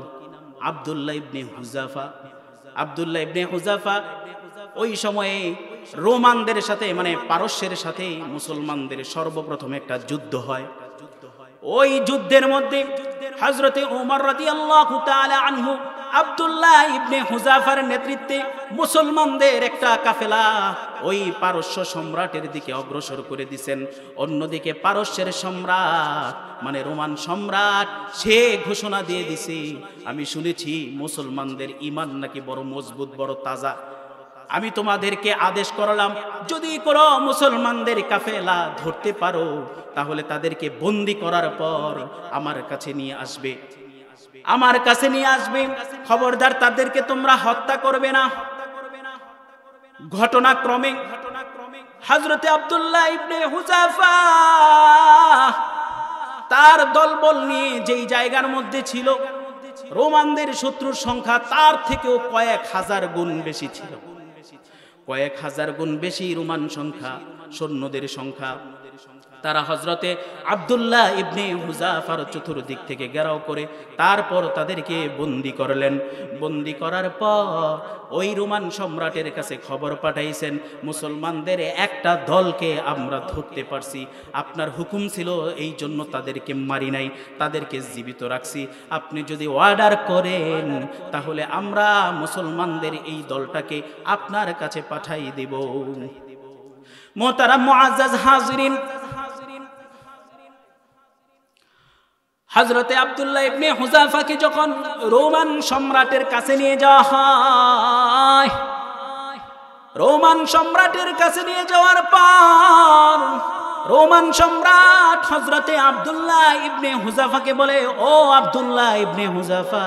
আব্দুল্লাহ ইবনে হুযাফা। আব্দুল্লাহ ইবনে হুযাফা ওই সময়ে রোমানদের সাথে, মানে পারস্যের সাথে মুসলমানদের সর্বপ্রথম একটা যুদ্ধ হয়। ওই যুদ্ধের মধ্যে হযরতে ওমর রাদিয়াল্লাহু তাআলা আনহু আব্দুল্লাহ ইবনে হুযাফার নেতৃত্বে মুসলমানদের একটা কাফেলা ওই পারস্য সম্রাটের দিকে অগ্রসর করে দিয়েছেন। অন্যদিকে পারস্যের সম্রাট, মানে রোমান সম্রাট, সে ঘোষণা দিয়ে দিছে, আমি শুনেছি মুসলমানদের ঈমান নাকি বড় মজবুত, বড় তাজা। আমি তোমাদেরকে আদেশ করলাম, যদি কোনো মুসলমানদের কাফেলা ধরতে পারো তাহলে তাদেরকে বন্দী করার পর আমার কাছে নিয়ে আসবে, আমার কাছে নিয়ে আসবে। খবরদার তাদেরকে তোমরা হত্যা করবে না। ঘটনাক্রমে হযরতে আব্দুল্লাহ ইবনে হুযাফা তার দলবল নিয়ে যেই জায়গার মধ্যে ছিল, রোমানদের শত্রুর সংখ্যা তার থেকেও কয়েক হাজার গুণ বেশি ছিল। কয়েক হাজার গুণ বেশি রোমান সংখ্যা, সৈন্যদের সংখ্যা। তারা হযরতে আব্দুল্লাহ ইবনে হুযাফার চতুর্দিক থেকে ঘেরাও করে তারপর তাদেরকে বন্দী করলেন। বন্দী করার পর ওই রোমান সম্রাটের কাছে খবর পাঠাইছেন, মুসলমানদের একটা দলকে আমরা ধরতে পারছি, আপনার হুকুম ছিল এই জন্য তাদেরকে মারি নাই, তাদেরকে জীবিত রাখছি। আপনি যদি অর্ডার করেন তাহলে আমরা মুসলমানদের এই দলটাকে আপনার কাছে পাঠাই দেব। মোহতারাম মুআজ্জাজ হাজিরিন, হযরতে আব্দুল্লাহ ইবনে হুযাফাকে যখন রোমান সম্রাটের কাছে নিয়ে যাওয়া হয়, রোমান সম্রাটের কাছে নিয়ে যাওয়ার পর রোমান সম্রাট হযরতে আব্দুল্লাহ ইবনে হুযাফাকে বলে, ও আব্দুল্লাহ ইবনে হুযাফা,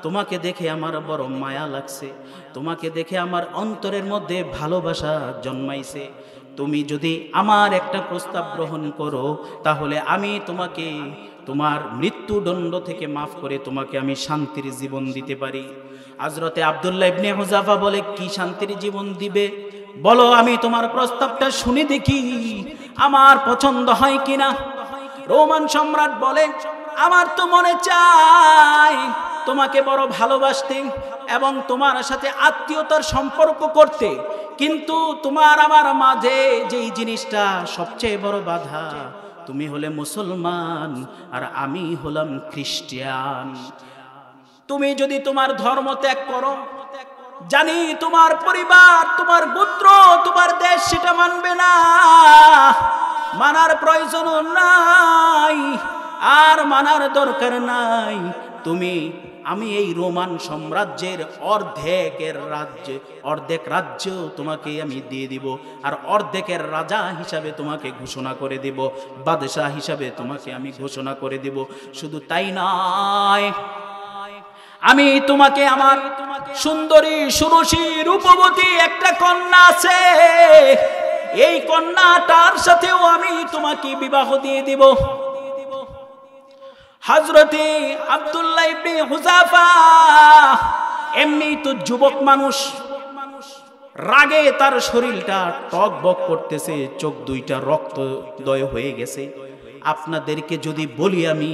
তোমাকে দেখে আমার বড় মায়া লাগছে, তোমাকে দেখে আমার অন্তরের মধ্যে ভালোবাসা জন্মাইছে। তুমি যদি আমার একটা প্রস্তাব গ্রহণ করো তাহলে আমি তোমাকে তোমার মৃত্যুদণ্ড থেকে মাফ করে তোমাকে আমি শান্তির জীবন দিতে পারি। হযরতে আব্দুল্লাহ ইবনে হুযাফা বলে, কি শান্তির জীবন দিবে? বলো, আমি তোমার প্রস্তাবটা শুনে দেখি আমার পছন্দ হয় কিনা। রোমান সম্রাট বলে, আমার তো মনে চায় তোমাকে বড় ভালোবাসতে এবং তোমার সাথে আত্মীয়তার সম্পর্ক করতে, কিন্তু তোমার আমার মাঝে যেই জিনিসটা সবচেয়ে বড় বাধা, তুমি হলে মুসলমান আর আমি হলাম খ্রিস্টান। তুমি যদি তোমার ধর্ম ত্যাগ করো, জানি তোমার পরিবার, তোমার গোত্র, তোমার দেশ সেটা মানবে না, মানার প্রয়োজন নাই, আর মানার দরকার নাই। আমি এই রোমান সাম্রাজ্যের অর্ধেক রাজ্য তোমাকে আমি দিয়ে দিব, আর অর্ধেকের রাজা হিসাবে তোমাকে ঘোষণা করে দিব, বাদশাহ হিসাবে তোমাকে আমি ঘোষণা করে দিব। শুধু তাই নয়, আমি তোমাকে আমার সুন্দরী সুরসী রূপবতী একটা কন্যা আছে, এই কন্যাটার সাথেও আমি তোমাকে বিবাহ দিয়ে দিব। হযরতে আব্দুল্লাহ ইবনে হুযাফা এমনি তো যুবক মানুষ, রাগে তার শরীরটা টকবক করতেছে, চোখ দুইটা রক্তদয় হয়ে গেছে। আপনাদেরকে যদি বলি আমি,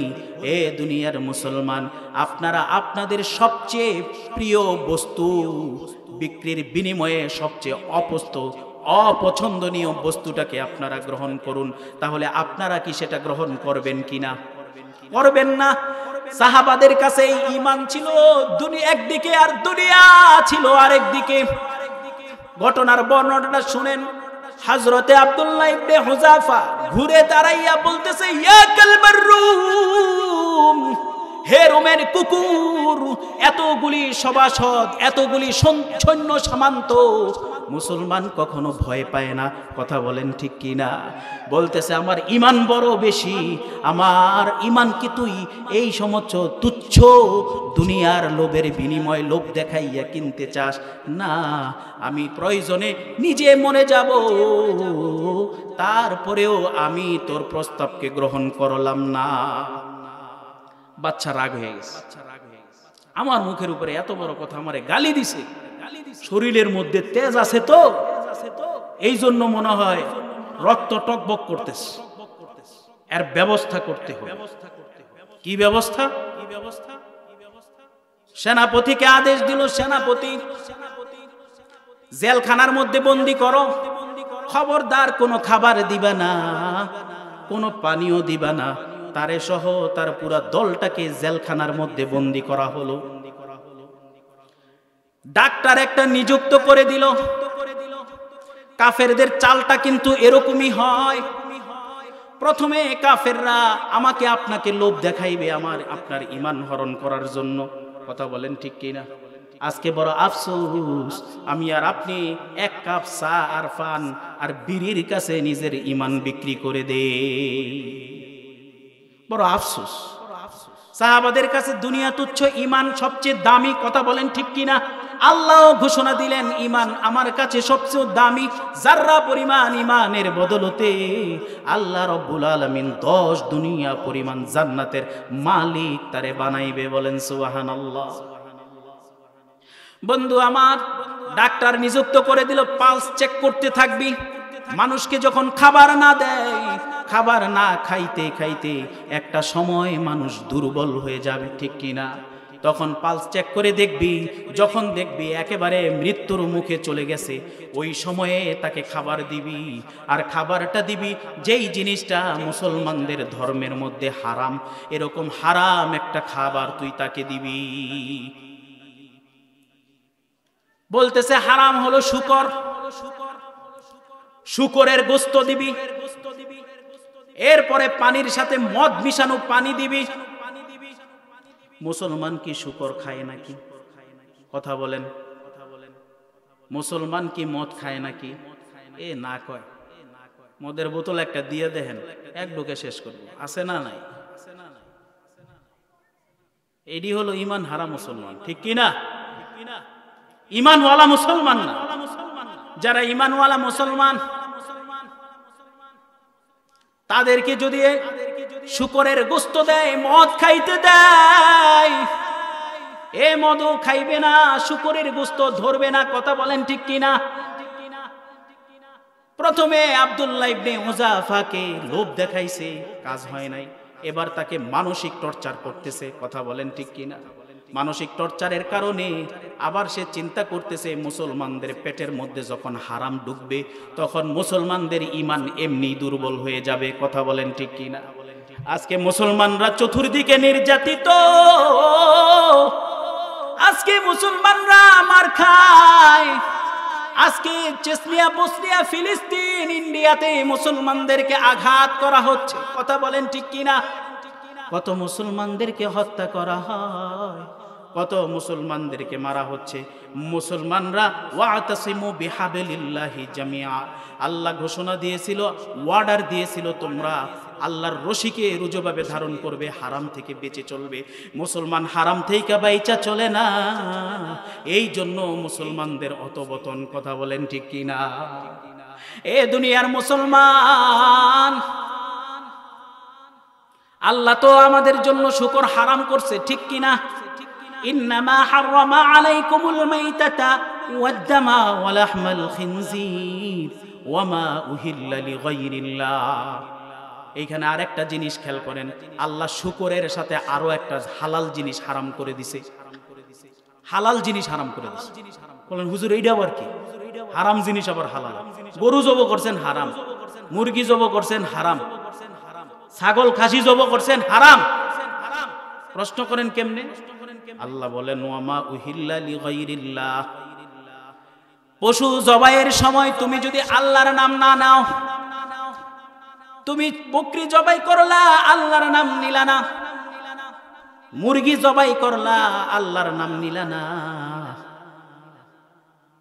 এ দুনিয়ার মুসলমান, আপনারা আপনাদের সবচেয়ে প্রিয় বস্তু বিক্রির বিনিময়ে সবচেয়ে অপছন্দনীয় বস্তুটাকে আপনারা গ্রহণ করুন, তাহলে আপনারা কি সেটা গ্রহণ করবেন কিনা? করবেন না। সাহাবাদের কাছে ঈমান ছিল একদিকে, আর দুনিয়া ছিল আরেকদিকে। ঘটনার বর্ণনাটা শুনেন। হযরতে আব্দুল্লাহ ইবনে হুযাফা ঘুরে দাঁড়াইয়া বলতেছে, ইয়া কালবার রূম, হে রোমের কুকুর, এতগুলি সভাসদ, এতগুলি সৈন্য সামন্ত, মুসলমান কখনো ভয় পায় না। কথা বলেন ঠিক কি না? বলতেছে, আমার ঈমান বড় বেশি, আমার ঈমান কি তুই এই সমস্ত তুচ্ছ দুনিয়ার লোভের বিনিময়, লোভ দেখাইয়া কিনতে চাস? না, আমি প্রয়োজনে নিজে মরে যাব, তারপরেও আমি তোর প্রস্তাবকে গ্রহণ করলাম না। বাচ্চা রাগ হয়ে গেছে, আমার মুখের উপরে এত বড় কথা আমারে গালি দিছে, শরীরের মধ্যে তেজ আছে তো, এই জন্য মনে হয় রক্ত টকবক করতেছে, এর ব্যবস্থা করতে হবে। কি ব্যবস্থা? সেনাপতিকে আদেশ দিল, সেনাপতি জেলখানার মধ্যে বন্দী করো, খবরদার কোনো খাবার দিবা না, কোনো পানীয় দিবা না। তারে সহ তার পুরা দলটাকে জেলখানার মধ্যে বন্দী করা হলো। ডাক্তার একটা নিযুক্ত করে দিল। কাফেরদের চালটা কিন্তু এরকমই হয়, প্রথমে কাফেররা আমাকে আপনাকে লোভ দেখাইবে আপনার ঈমান হরণ করার জন্য। কথা বলেন ঠিক কিনা? আজকে বড় আফসোস, আমি আর আপনি এক কাপ চা আর পান আর বিড়ির কাছে নিজের ঈমান বিক্রি করে দেই। বড় আফসোস। সাহাবাদের কাছে দুনিয়া তুচ্ছ, ঈমান সবচেয়ে দামি। কথা বলেন ঠিক কিনা? আল্লাহ ঘোষণা দিলেন, ঈমান আমার কাছে সবচেয়ে দামি। যাররা পরিমাণ ঈমানের বদলতে আল্লাহ রব্বুল আলামিন 10 দুনিয়া পরিমাণ জান্নাতের মালিক তারে বানাইবে। বলেন সুবহানাল্লাহ। বন্ধু আমার, ডাক্তার নিযুক্ত করে দিল, পালস চেক করতে থাকবি। মানুষকে যখন খাবার না দেয়, খাবার না খাইতে খাইতে একটা সময় মানুষ দুর্বল হয়ে যাবে, ঠিক কিনা? তখন পালস চেক করে দেখবি, যখন দেখবি একেবারে মৃত্যুর মুখে চলে গেছে, ওই সময়ে তাকে খাবার দিবি। আর খাবারটা দিবি যেই জিনিসটা মুসলমানদের ধর্মের মধ্যে হারাম, এরকম হারাম একটা খাবার তুই তাকে দিবি। বলতেছে হারাম হলো শুকর, শুকরের গোশত দিবি। এরপরে পানির সাথে মদ মিশানো পানি দিবি। মুসলমান কি শুকর খায় নাকি? কথা বলেন। মুসলমান কি মদ খায় নাকি? এ না কয়। মদের বোতল একটা দিয়ে দেখেন, এক ঢোকে শেষ করবো। আছে না নাই? এডি হলো ঈমান হারা মুসলমান, ঠিক কিনা? ঈমানওয়ালা মুসলমান না। যারা ঈমানওয়ালা মুসলমান, তাদেরকে যদি শুকরের গোশত দেয়, মদ খাইতে দেয়, এ মদও খাইবে না, শুকরের গোশত ধরবে না। কথা বলেন ঠিক কিনা? প্রথমে আব্দুল্লাহ ইবনে হুযাফাকে লোভ দেখাইছে, কাজ হয় নাই। এবার তাকে মানসিক টর্চার করতেছে। কথা বলেন ঠিক কিনা? মানসিক টর্চারের কারণে আবার সে চিন্তা করতেছে মুসলমানদের পেটের মধ্যে যখন হারাম ঢুকবে তখন মুসলমানদের ঈমান এমনি দুর্বল হয়ে যাবে। কথা বলেন ঠিক কিনা? আজকে মুসলমানরা চতুর্দিকে নির্যাতিত, আজকে মুসলমানরা মার খায়, আজকে চেচনিয়া, বসনিয়া, ফিলিস্তিন, ইন্ডিয়াতে মুসলমানদেরকে আঘাত করা হচ্ছে। কথা বলেন ঠিক কিনা? কত মুসলমানদেরকে হত্যা করা হয়, কত মুসলমানদেরকে মারা হচ্ছে। মুসলমানরা ওয়াতাসিমু বিহাবিলিল্লাহি জামিআ, আল্লাহ ঘোষণা দিয়েছিল, ওয়ার্ডার দিয়েছিল, তোমরা আল্লাহর রশিকে রুজুভাবে ধারণ করবে, হারাম থেকে বেঁচে চলবে। মুসলমান হারাম থেকে বাইচা চলে না, এই জন্য মুসলমানদের অতবতন। কথা বলেন ঠিক কিনা? এ দুনিয়ার মুসলমান, আল্লাহ তো আমাদের জন্য শুকর হারাম করছে, ঠিক কিনা? ইন্নামা হাররামা আলাইকুমুল মাইতাতা ওয়াদ-দামা ওয়া লাহমাল খিনজির ওয়া মা উহিল্লা লিগাইরিল্লাহ। এইখানে আরেকটা জিনিস খেয়াল করেন, আল্লাহ শুকরের সাথে আরো একটা হালাল জিনিস হারাম করে দিছে। হালাল জিনিস হারাম করে দিছে। বলেন হুজুর এইটা আবার কি? হারাম জিনিস আবার হালাল? গরু জব করছেন হারাম, মুরগি জব করছেন হারাম, ছাগল খাসি জব করছেন হারাম। প্রশ্ন করেন কেমনে? আল্লাহ বলেন ওয়া মা উহিল্লা লিগাইরিল্লাহ। পশু জবাইয়ের সময় তুমি যদি আল্লাহর নাম না নাও, তুমি বকরি জবাই করলা, আল্লাহর নাম নিলা না, মুরগি জবাই করলা, আল্লাহর নাম নিলা না,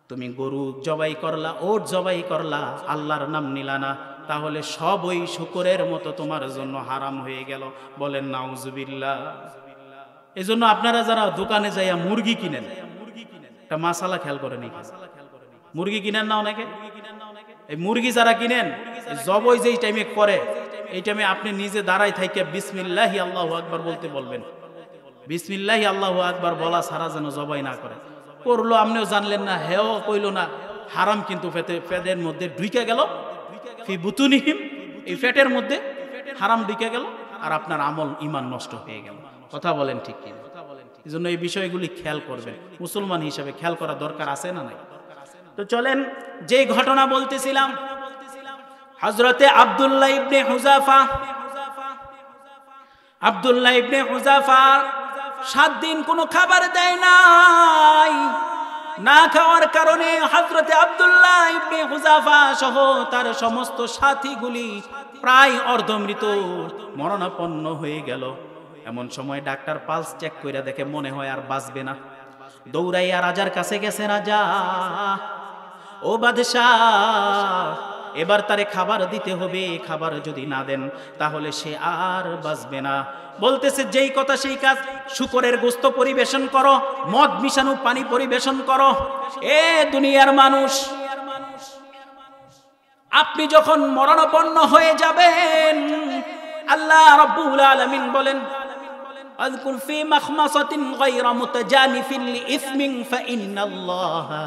তুমি গরু জবাই করলা, ওট জবাই করলা, আল্লাহর নাম নিলা না, তাহলে সব ওই শুকরের মতো তোমার জন্য হারাম হয়ে গেল। বলেন নাউজুবিল্লাহ। এই জন্য আপনারা যারা দোকানে যাইয়া মুরগি কিনেন, একটা মাসালা খেয়াল করেন, মুরগি কিনেন না অনেকে, এই মুরগি যারা কিনেন জবাই যেই টাইমে করে, এই টাইমে আপনি নিজে দাঁড়াই থাইকে বিসমিল্লাহি আল্লাহু আকবার বলতে বলবেন। বিসমিল্লাহি আল্লাহু আকবার বলা ছাড়া যেন জবাই না করে। করলো আপনিও জানলেন না, হেও কইলো না, হারাম কিন্তু পেটের মধ্যে ঢুকে গেল, ফি বুতুনিহিম, এই পেটের মধ্যে হারাম ঢুকে গেল, আর আপনার আমল ঈমান নষ্ট হয়ে গেল। কথা বলেন ঠিক কিনা? এই জন্য এই বিষয়গুলি খেয়াল করবেন, মুসলমান হিসেবে খেয়াল করা দরকার আছে না নাই? তো চলেন যে ঘটনা বলতেছিলাম, হযরতে আব্দুল্লাহ ইবনে হুযাফা, আব্দুল্লাহ ইবনে হুযাফা 7 দিন কোনো খাবার দেয় নাই। না খাওয়ার কারণে হযরতে আব্দুল্লাহ ইবনে হুযাফা সহ তার সমস্ত সাথীগুলি প্রায় অর্ধমৃত, মরণাপন্ন হয়ে গেল। এমন সময় ডাক্তার পালস চেক কইরা দেখে মনে হয় আর বাঁচবে না। দৌড়াইয়া রাজার কাছে গেছে, রাজা ও বাদশাহ, এবার তারে খাবার দিতে হবে, খাবার যদি না দেন তাহলে সে আর বাঁচবে না। বলতেছে যেই কথা সেই কাজ, শুকরের গোশত পরিবেশন করো, মদ মিশানো পানি পরিবেশন করো। এ দুনিয়ার মানুষ, আপনি যখন মরণাপন্ন হয়ে যাবেন, আল্লাহ রাব্বুল আলামিন বলেন আযকুর ফি মাখমাসাতিন গায়রা মুতাজানিফিন লিইসমিন ফাইন্নাল্লাহা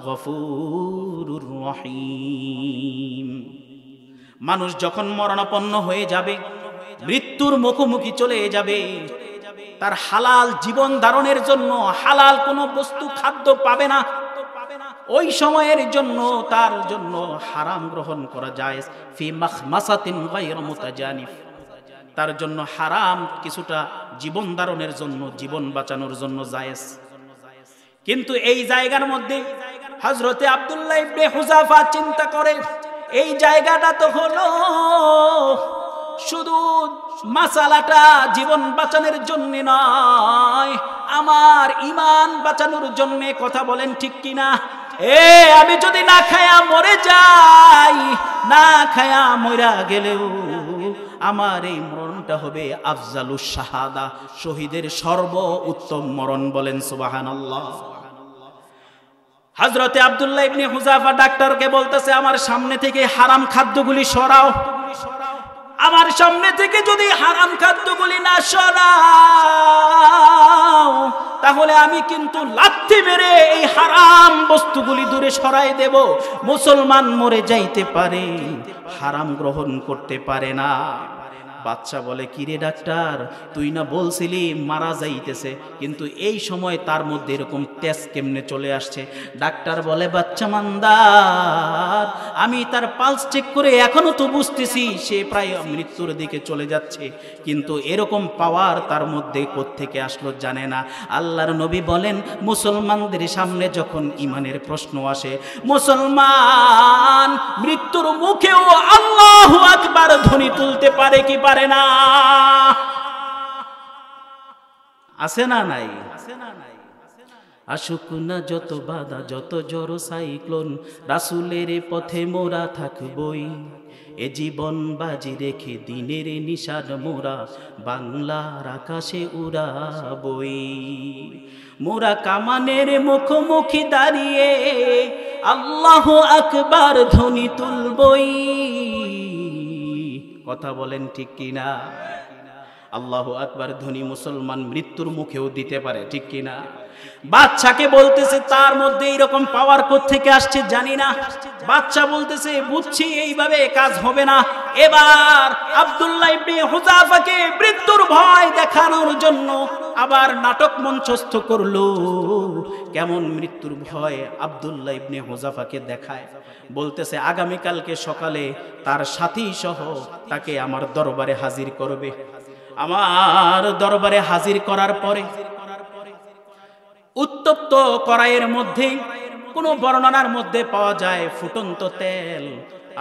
গফুরুর রহিম। মানুষ যখন মরণাপন্ন হয়ে যাবে, মৃত্যুর মুখোমুখি চলে যাবে, তার হালাল জীবন ধারণের জন্য হালাল কোনো বস্তু খাদ্য পাবে না। ওই সময়ের জন্য তার জন্য হারাম গ্রহণ করা জায়েজ। ফি মাখমাসাতিন গায়রা মুতাজানিফ, তার জন্য হারাম কিছুটা জীবন ধারণের জন্য, জীবন বাঁচানোর জন্য জায়েজ। কিন্তু এই জায়গার মধ্যে হযরতে আব্দুল্লাহ ইবনে হুযাফা চিন্তা করে, এই জায়গাটা তো হলো শুধু মাসালাটা জীবন বাঁচানোর জন্য নয়, আমার ঈমান বাঁচানোর জন্য। কথা বলেন ঠিক কিনা? আমি যদি না খায়া মরে যাই, না খায়া মরা গেলেও আমার এই মরণটা হবে আফজালুশ শাহাদা, শহীদের সর্ব উত্তম মরণ। বলেন সুবহানাল্লাহ। হযরতে আব্দুল্লাহ ইবনে হুযাফা ডাক্তারকে বলতেছে, আমার সামনে থেকে হারাম খাদ্যগুলি সরাও, আমার সামনে থেকে যদি হারাম খাদ্যগুলি না সরাও তাহলে আমি কিন্তু লাথি মেরে এই হারাম বস্তুগুলি দূরে সরাই দেব। মুসলমান মরে যাইতে পারে, হারাম গ্রহণ করতে পারে না। বাচ্চা বলে, কিরে ডাক্তার, তুই না বলছিলি মারা যাইতেছে, কিন্তু এই সময় তার মধ্যে এরকম তেজ কেমনে চলে আসছে? ডাক্তার বলে, বাচ্চা মান্দার, আমি তার পালস চেক করে এখনো তো বুঝতেছি সে প্রায় মৃত্যুর দিকে চলে যাচ্ছে, কিন্তু এরকম পাওয়ার তার মধ্যে কোত্থেকে আসলো জানে না। আল্লাহর নবী বলেন, মুসলমানদের সামনে যখন ইমানের প্রশ্ন আসে, মুসলমান মৃত্যুর মুখেও আল্লাহু আকবার ধ্বনি তুলতে পারে কি পারে না? আছে না নাই? আসুক না যত বাধা, যত জড় সাইক্লোন, রাসূলের পথে মোরা থাকবই, এ জীবন বাজি রেখে দিনের নিশান মোরা বাংলার আকাশে উড়াবই। মোরা কামানের মুখোমুখি দাঁড়িয়ে আল্লাহু আকবার ধ্বনি তুলবই। কথা বলেন ঠিক কিনা? আল্লাহু আকবার ধ্বনি মুসলমান মৃত্যুর মুখেও দিতে পারে, ঠিক কিনা? বাচ্চাকে বলতেছে তার মধ্যে এইরকম পাওয়ার কোত্থেকে আসছে জানি না। বাচ্চা বলতেছে, বুঝছি এইভাবে কাজ হবে না। এবার আব্দুল্লাহ ইবনে হুযাফাকে মৃত্যুর ভয় দেখানোর জন্য আবার নাটক মঞ্চস্থ করলো। কেমন মৃত্যুর ভয় আব্দুল্লাহ ইবনে হুযাফাকে দেখায়? বলতেছে, আগামীকালকে সকালে তার সাথী সহ তাকে আমার দরবারে হাজির করবে। আমার দরবারে হাজির করার পরে উত্তপ্ত কড়াইয়ের মধ্যে কোন বর্ণনার মধ্যে পাওয়া যায় ফুটন্ত তেল,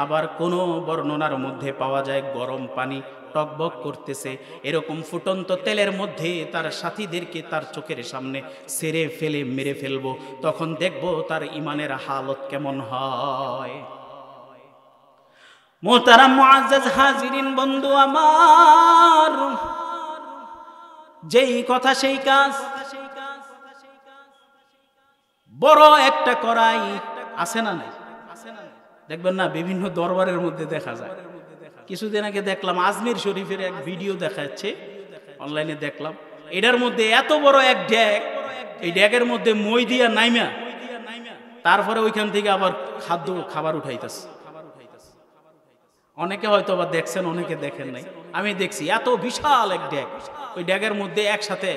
আবার কোন বর্ণনার মধ্যে পাওয়া যায় গরম পানি টকবক করতেছে। এরকম ফুটন্ত তেলের মধ্যে তার সাথীদেরকে তার চোখের সামনে ছেড়ে ফেলে মেরে ফেলবো, তখন দেখবো তার ইমানের হালত কেমন হয়। মোহতারাম মুআজ্জাজ হাজিরিন, বন্ধু আমার, যেই কথা সেই কাজ। বড় একটা কড়াই আছে না নাই? দেখবেন না বিভিন্ন দরবারের মধ্যে দেখা যায়। কিছুদিন আগে দেখলাম আজমির শরীফের এক ভিডিও দেখাচ্ছে, অনলাইনে দেখলাম। এটার মধ্যে এত বড় এক ড্যাগ, এই ড্যাগের মধ্যে মই দিয়া নাইমা তারপরে ওইখান থেকে আবার খাবার উঠাইতেছে। অনেকে হয়তো আবার দেখছেন, অনেকে দেখেন নাই। আমি দেখছি এত বিশাল এক ড্যাগ, ওই ড্যাগের মধ্যে একসাথে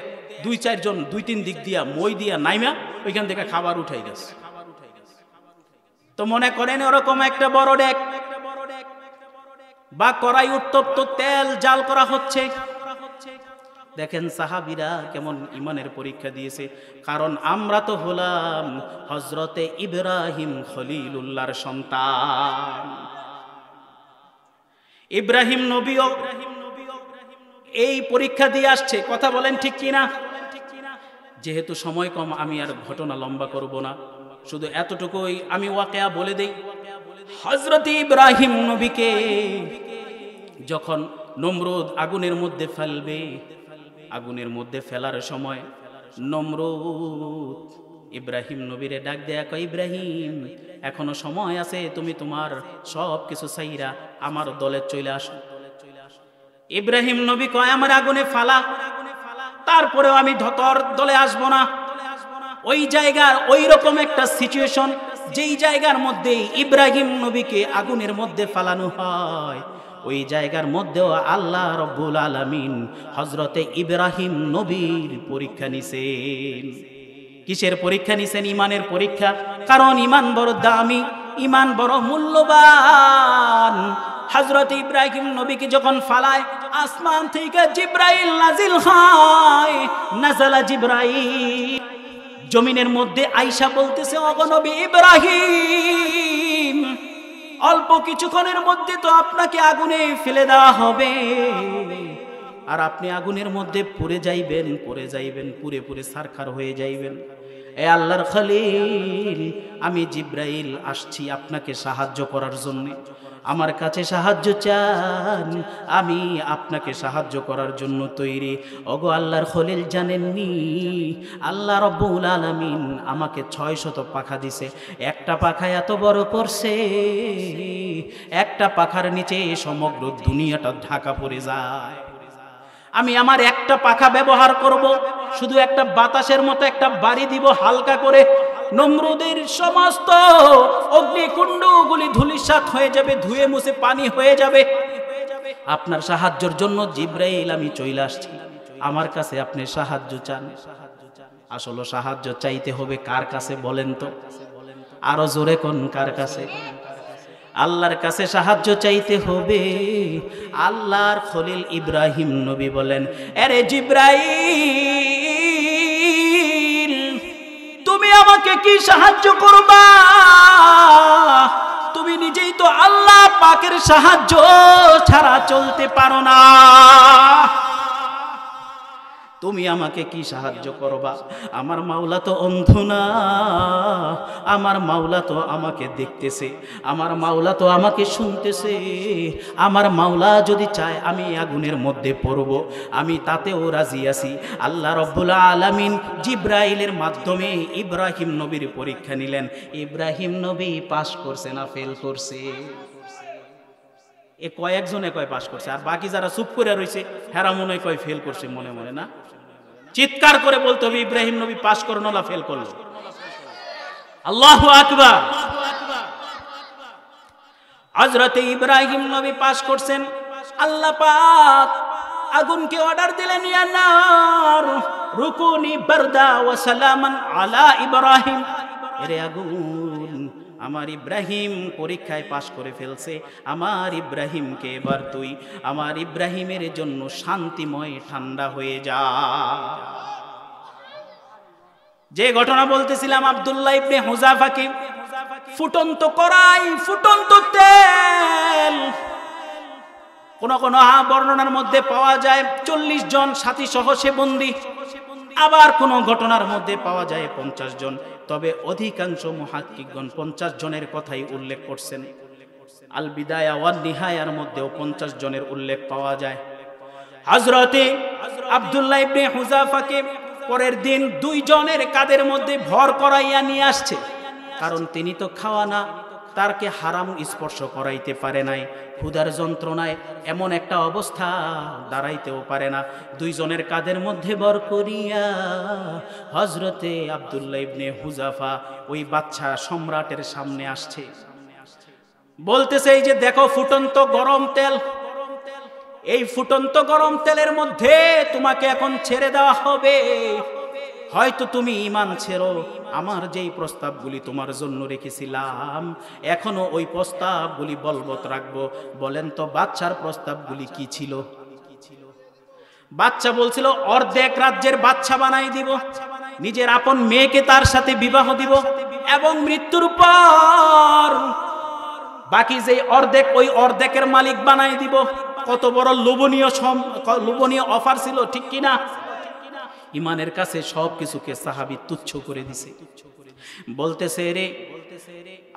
2-4 জন 2-3 দিক দিয়া মই দিয়া নাইমা ওইখান থেকে খাবার উঠাই গেছে। তো মনে করেন ওরকম একটা বড় ড্যাগ বা কড়াই, উত্তপ্ত তেল জাল করা হচ্ছে। দেখেন সাহাবীরা কেমন ইমানের পরীক্ষা দিয়েছে। কারণ আমরা তো হলাম হযরতে ইব্রাহিম খলিলুল্লাহর সন্তান। ইব্রাহিম নবীও এই পরীক্ষা দিয়ে আসছে। কথা বলেন ঠিক কিনা? যেহেতু সময় কম, আমি আর ঘটনা লম্বা করব না, শুধু এতটুকুই আমি ওয়াকিয়া বলে দেই। হযরত ইব্রাহিম নবীকে যখন নমরুদ আগুনের মধ্যে ফেলবে, আগুনের মধ্যে ফেলার সময় নমরুদ ইব্রাহিম নবীরে ডাক দেয়া কয়, ইব্রাহিম এখনো সময় আছে, তুমি তোমার সব কিছু ছাইরা আমার দলে চলে আসো। ইব্রাহিম নবী কয়, আমার আগুনে ফালা, তারপরেও আমি ধতর দলে আসবো না। ওই জায়গার ওই রকম একটা সিচুয়েশন, যেই জায়গার মধ্যে ইব্রাহিম নবীকে আগুনের মধ্যে ফালানো হয়, ওই জায়গার মধ্যেও আল্লাহ রব্বুল আলামিন হযরতে ইব্রাহিম নবীর পরীক্ষা নিছেন। কিসের পরীক্ষা নিছেন? ইমানের পরীক্ষা। কারণ ইমান বড় দামি, ইমান বড় মূল্যবান। হযরত ইব্রাহিম নবীকে যখন ফালায়, আসমান থেকে জিবরাইল নাজিল হয়। নাযালা জিবরাইল, জমিনের মধ্যে আয়েশা বলতেছে, ওগো নবী ইব্রাহিম, অল্প কিছুক্ষণের মধ্যে তো আপনাকে আগুনে ফেলে দেওয়া হবে, আর আপনি আগুনের মধ্যে পুড়ে যাইবেন, পুড়ে পুড়ে ছারখার হয়ে যাইবেন। এ আল্লাহর খলিল, আমি জিবরাইল আসছি আপনাকে সাহায্য করার জন্য। আমার কাছে সাহায্য চান, আমি আপনাকে সাহায্য করার জন্য তৈরি। ওগো আল্লাহর খলিল, জানেননি আল্লাহ রব্বুল আলামিন আমাকে 600 পাখা দিছে। একটা পাখা এত বড় করছে, একটা পাখার নিচে সমগ্র দুনিয়াটা ঢাকা পড়ে যায়। আমি আমার একটা পাখা ব্যবহার করব, শুধু একটা বাতাসের মতো একটা বাড়ি দিব হালকা করে, নমরুদের সমস্ত অগ্নিকুণ্ডগুলি ধূলিসাৎ হয়ে যাবে, ধুয়ে মুছে পানি হয়ে যাবে। আপনার সাহায্যের জন্য জিব্রাইল আমি চলে আসছি, আমার কাছে আপনি সাহায্য চান। আসলে সাহায্য চাইতে হবে কার কাছে বলেন তো? আরো জোরে কোন কার কাছে? আল্লাহর কাছে সাহায্য চাইতে হবে। আল্লাহর খলিল ইব্রাহিম নবী বলেন, আরে জিব্রাইল, তুমি আমাকে কি সাহায্য করবা? তুমি নিজেই তো আল্লাহ পাকের সাহায্য ছাড়া চলতে পারো না, তুমি আমাকে কি সাহায্য করবা? আমার মাওলা তো অন্ধ না, আমার মাওলা তো আমাকে দেখতেছে, আমার মাওলা তো আমাকে শুনতেছে। আমার মাওলা যদি চায় আমি আগুনের মধ্যে পড়ব, আমি তাতেও রাজি আছি। আল্লাহ রব্বুল আলামিন জিব্রাইলের মাধ্যমে ইব্রাহিম নবীর পরীক্ষা নিলেন। ইব্রাহিম নবী পাস করছে না ফেল করছে? এ কয়েকজনে কয় পাস করছে, আর বাকি যারা চুপ করে রয়েছে হেরা মনে কয় ফেল করছে মনে মনে। না, চিৎকার করে বলতে হবে ইব্রাহিম নবী পাস করলো না ফেল করলো? আল্লাহু আকবার। হযরত ইব্রাহিম নবী পাস করছেন। আল্লাহ পাক আগুনকে অর্ডার দিলেন, ইয়া নার রুকুনি বারদা ওয়া সালামান আলা ইব্রাহিম। এরে আগুন, আমার ইব্রাহিম পরীক্ষায় পাশ করে ফেলছে, আমার ইব্রাহিমকে এবার তুই আমার ইব্রাহিমের জন্য শান্তিময় ঠান্ডা হয়ে যা। যে ঘটনা বলতেছিলাম আব্দুল্লাহ ইবনে হুযাফাকে, ফুটন্ত কড়াই, ফুটন্ত তেল, কোন কোন বর্ণনার মধ্যে পাওয়া যায় 40 জন সাথী সহ সে বন্দী, আবার কোন ঘটনার মধ্যে পাওয়া যায় 50 জন। তবে অধিকাংশ মুহাক্কিকগণ 50 জনের কথাই উল্লেখ করছেন। আল বিদায়া ওয়ান নিহায়ার মধ্যেও 50 জনের উল্লেখ পাওয়া যায়। হযরতে আব্দুল্লাহ ইবনে হুযাফাকে পরের দিন 2 জনের কাঁধের মধ্যে ভর করাইয়া নিয়ে আসছে, কারণ তিনি তো খাওয়া না, তারকে হারাম স্পর্শ করাইতে পারে নাই। ক্ষুধার যন্ত্রণায় এমন একটা অবস্থা, দাঁড়াইতেও পারে না। 2 জনের কাঁধের মধ্যে ভর করিয়া হযরতে আব্দুল্লাহ ইবনে হুযাফা ওই বাদশা সম্রাটের সামনে আসছে। বলতেছে, এই যে দেখো ফুটন্ত গরম তেল, এই ফুটন্ত গরম তেলের মধ্যে তোমাকে এখন ছেড়ে দেওয়া হবে। হয়তো তুমি ঈমান ছেড়ো, আমার যেই প্রস্তাবগুলি তোমার জন্য রেখেছিলাম এখনো ওই প্রস্তাবগুলি বলবৎ রাখবো। বলেন তো বাদশার প্রস্তাবগুলি কি ছিল? বাদশা বলছিল অর্ধেক রাজ্যের বাদশা বানাই দিব, নিজের আপন মেয়েকে তার সাথে বিবাহ দিব, এবং মৃত্যুর পর বাকি যে অর্ধেক, ওই অর্ধেকের মালিক বানাই দিব। কত বড় লোভনীয় অফার ছিল, ঠিক কিনা? ইমানের কাছে সবকিছুকে সাহাবী তুচ্ছ করে দিছে। বলতেছে, রে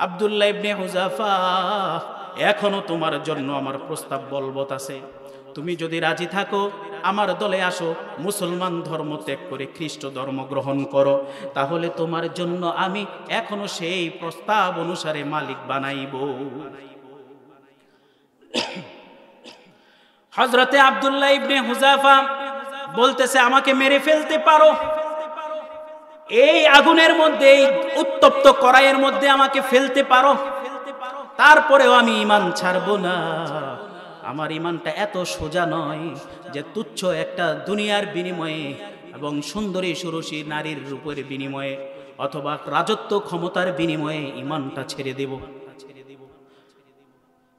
আব্দুল্লাহ ইবনে হুযাফা, এখনো তোমার জন্য আমার প্রস্তাব বলবৎ আছে। তুমি যদি রাজি থাকো আমার দলে আসো, মুসলমান ধর্ম ত্যাগ করে খ্রিস্ট ধর্ম গ্রহণ করো, তাহলে তোমার জন্য আমি এখনো সেই প্রস্তাব অনুসারে মালিক বানাইব। হযরতে আব্দুল্লাহ ইবনে হুযাফা বলতেছে, আমাকে মেরে ফেলতে পারো, এই আগুনের মধ্যে, এই উত্তপ্ত কড়াইয়ের মধ্যে আমাকে ফেলতে পারো, তারপরেও আমি ঈমান ছাড়বো না। আমার ঈমানটা এত সোজা নয় যে তুচ্ছ একটা দুনিয়ার বিনিময়ে এবং সুন্দরী সুরসী নারীর রূপের বিনিময়ে অথবা রাজত্ব ক্ষমতার বিনিময়ে ঈমানটা ছেড়ে দেব।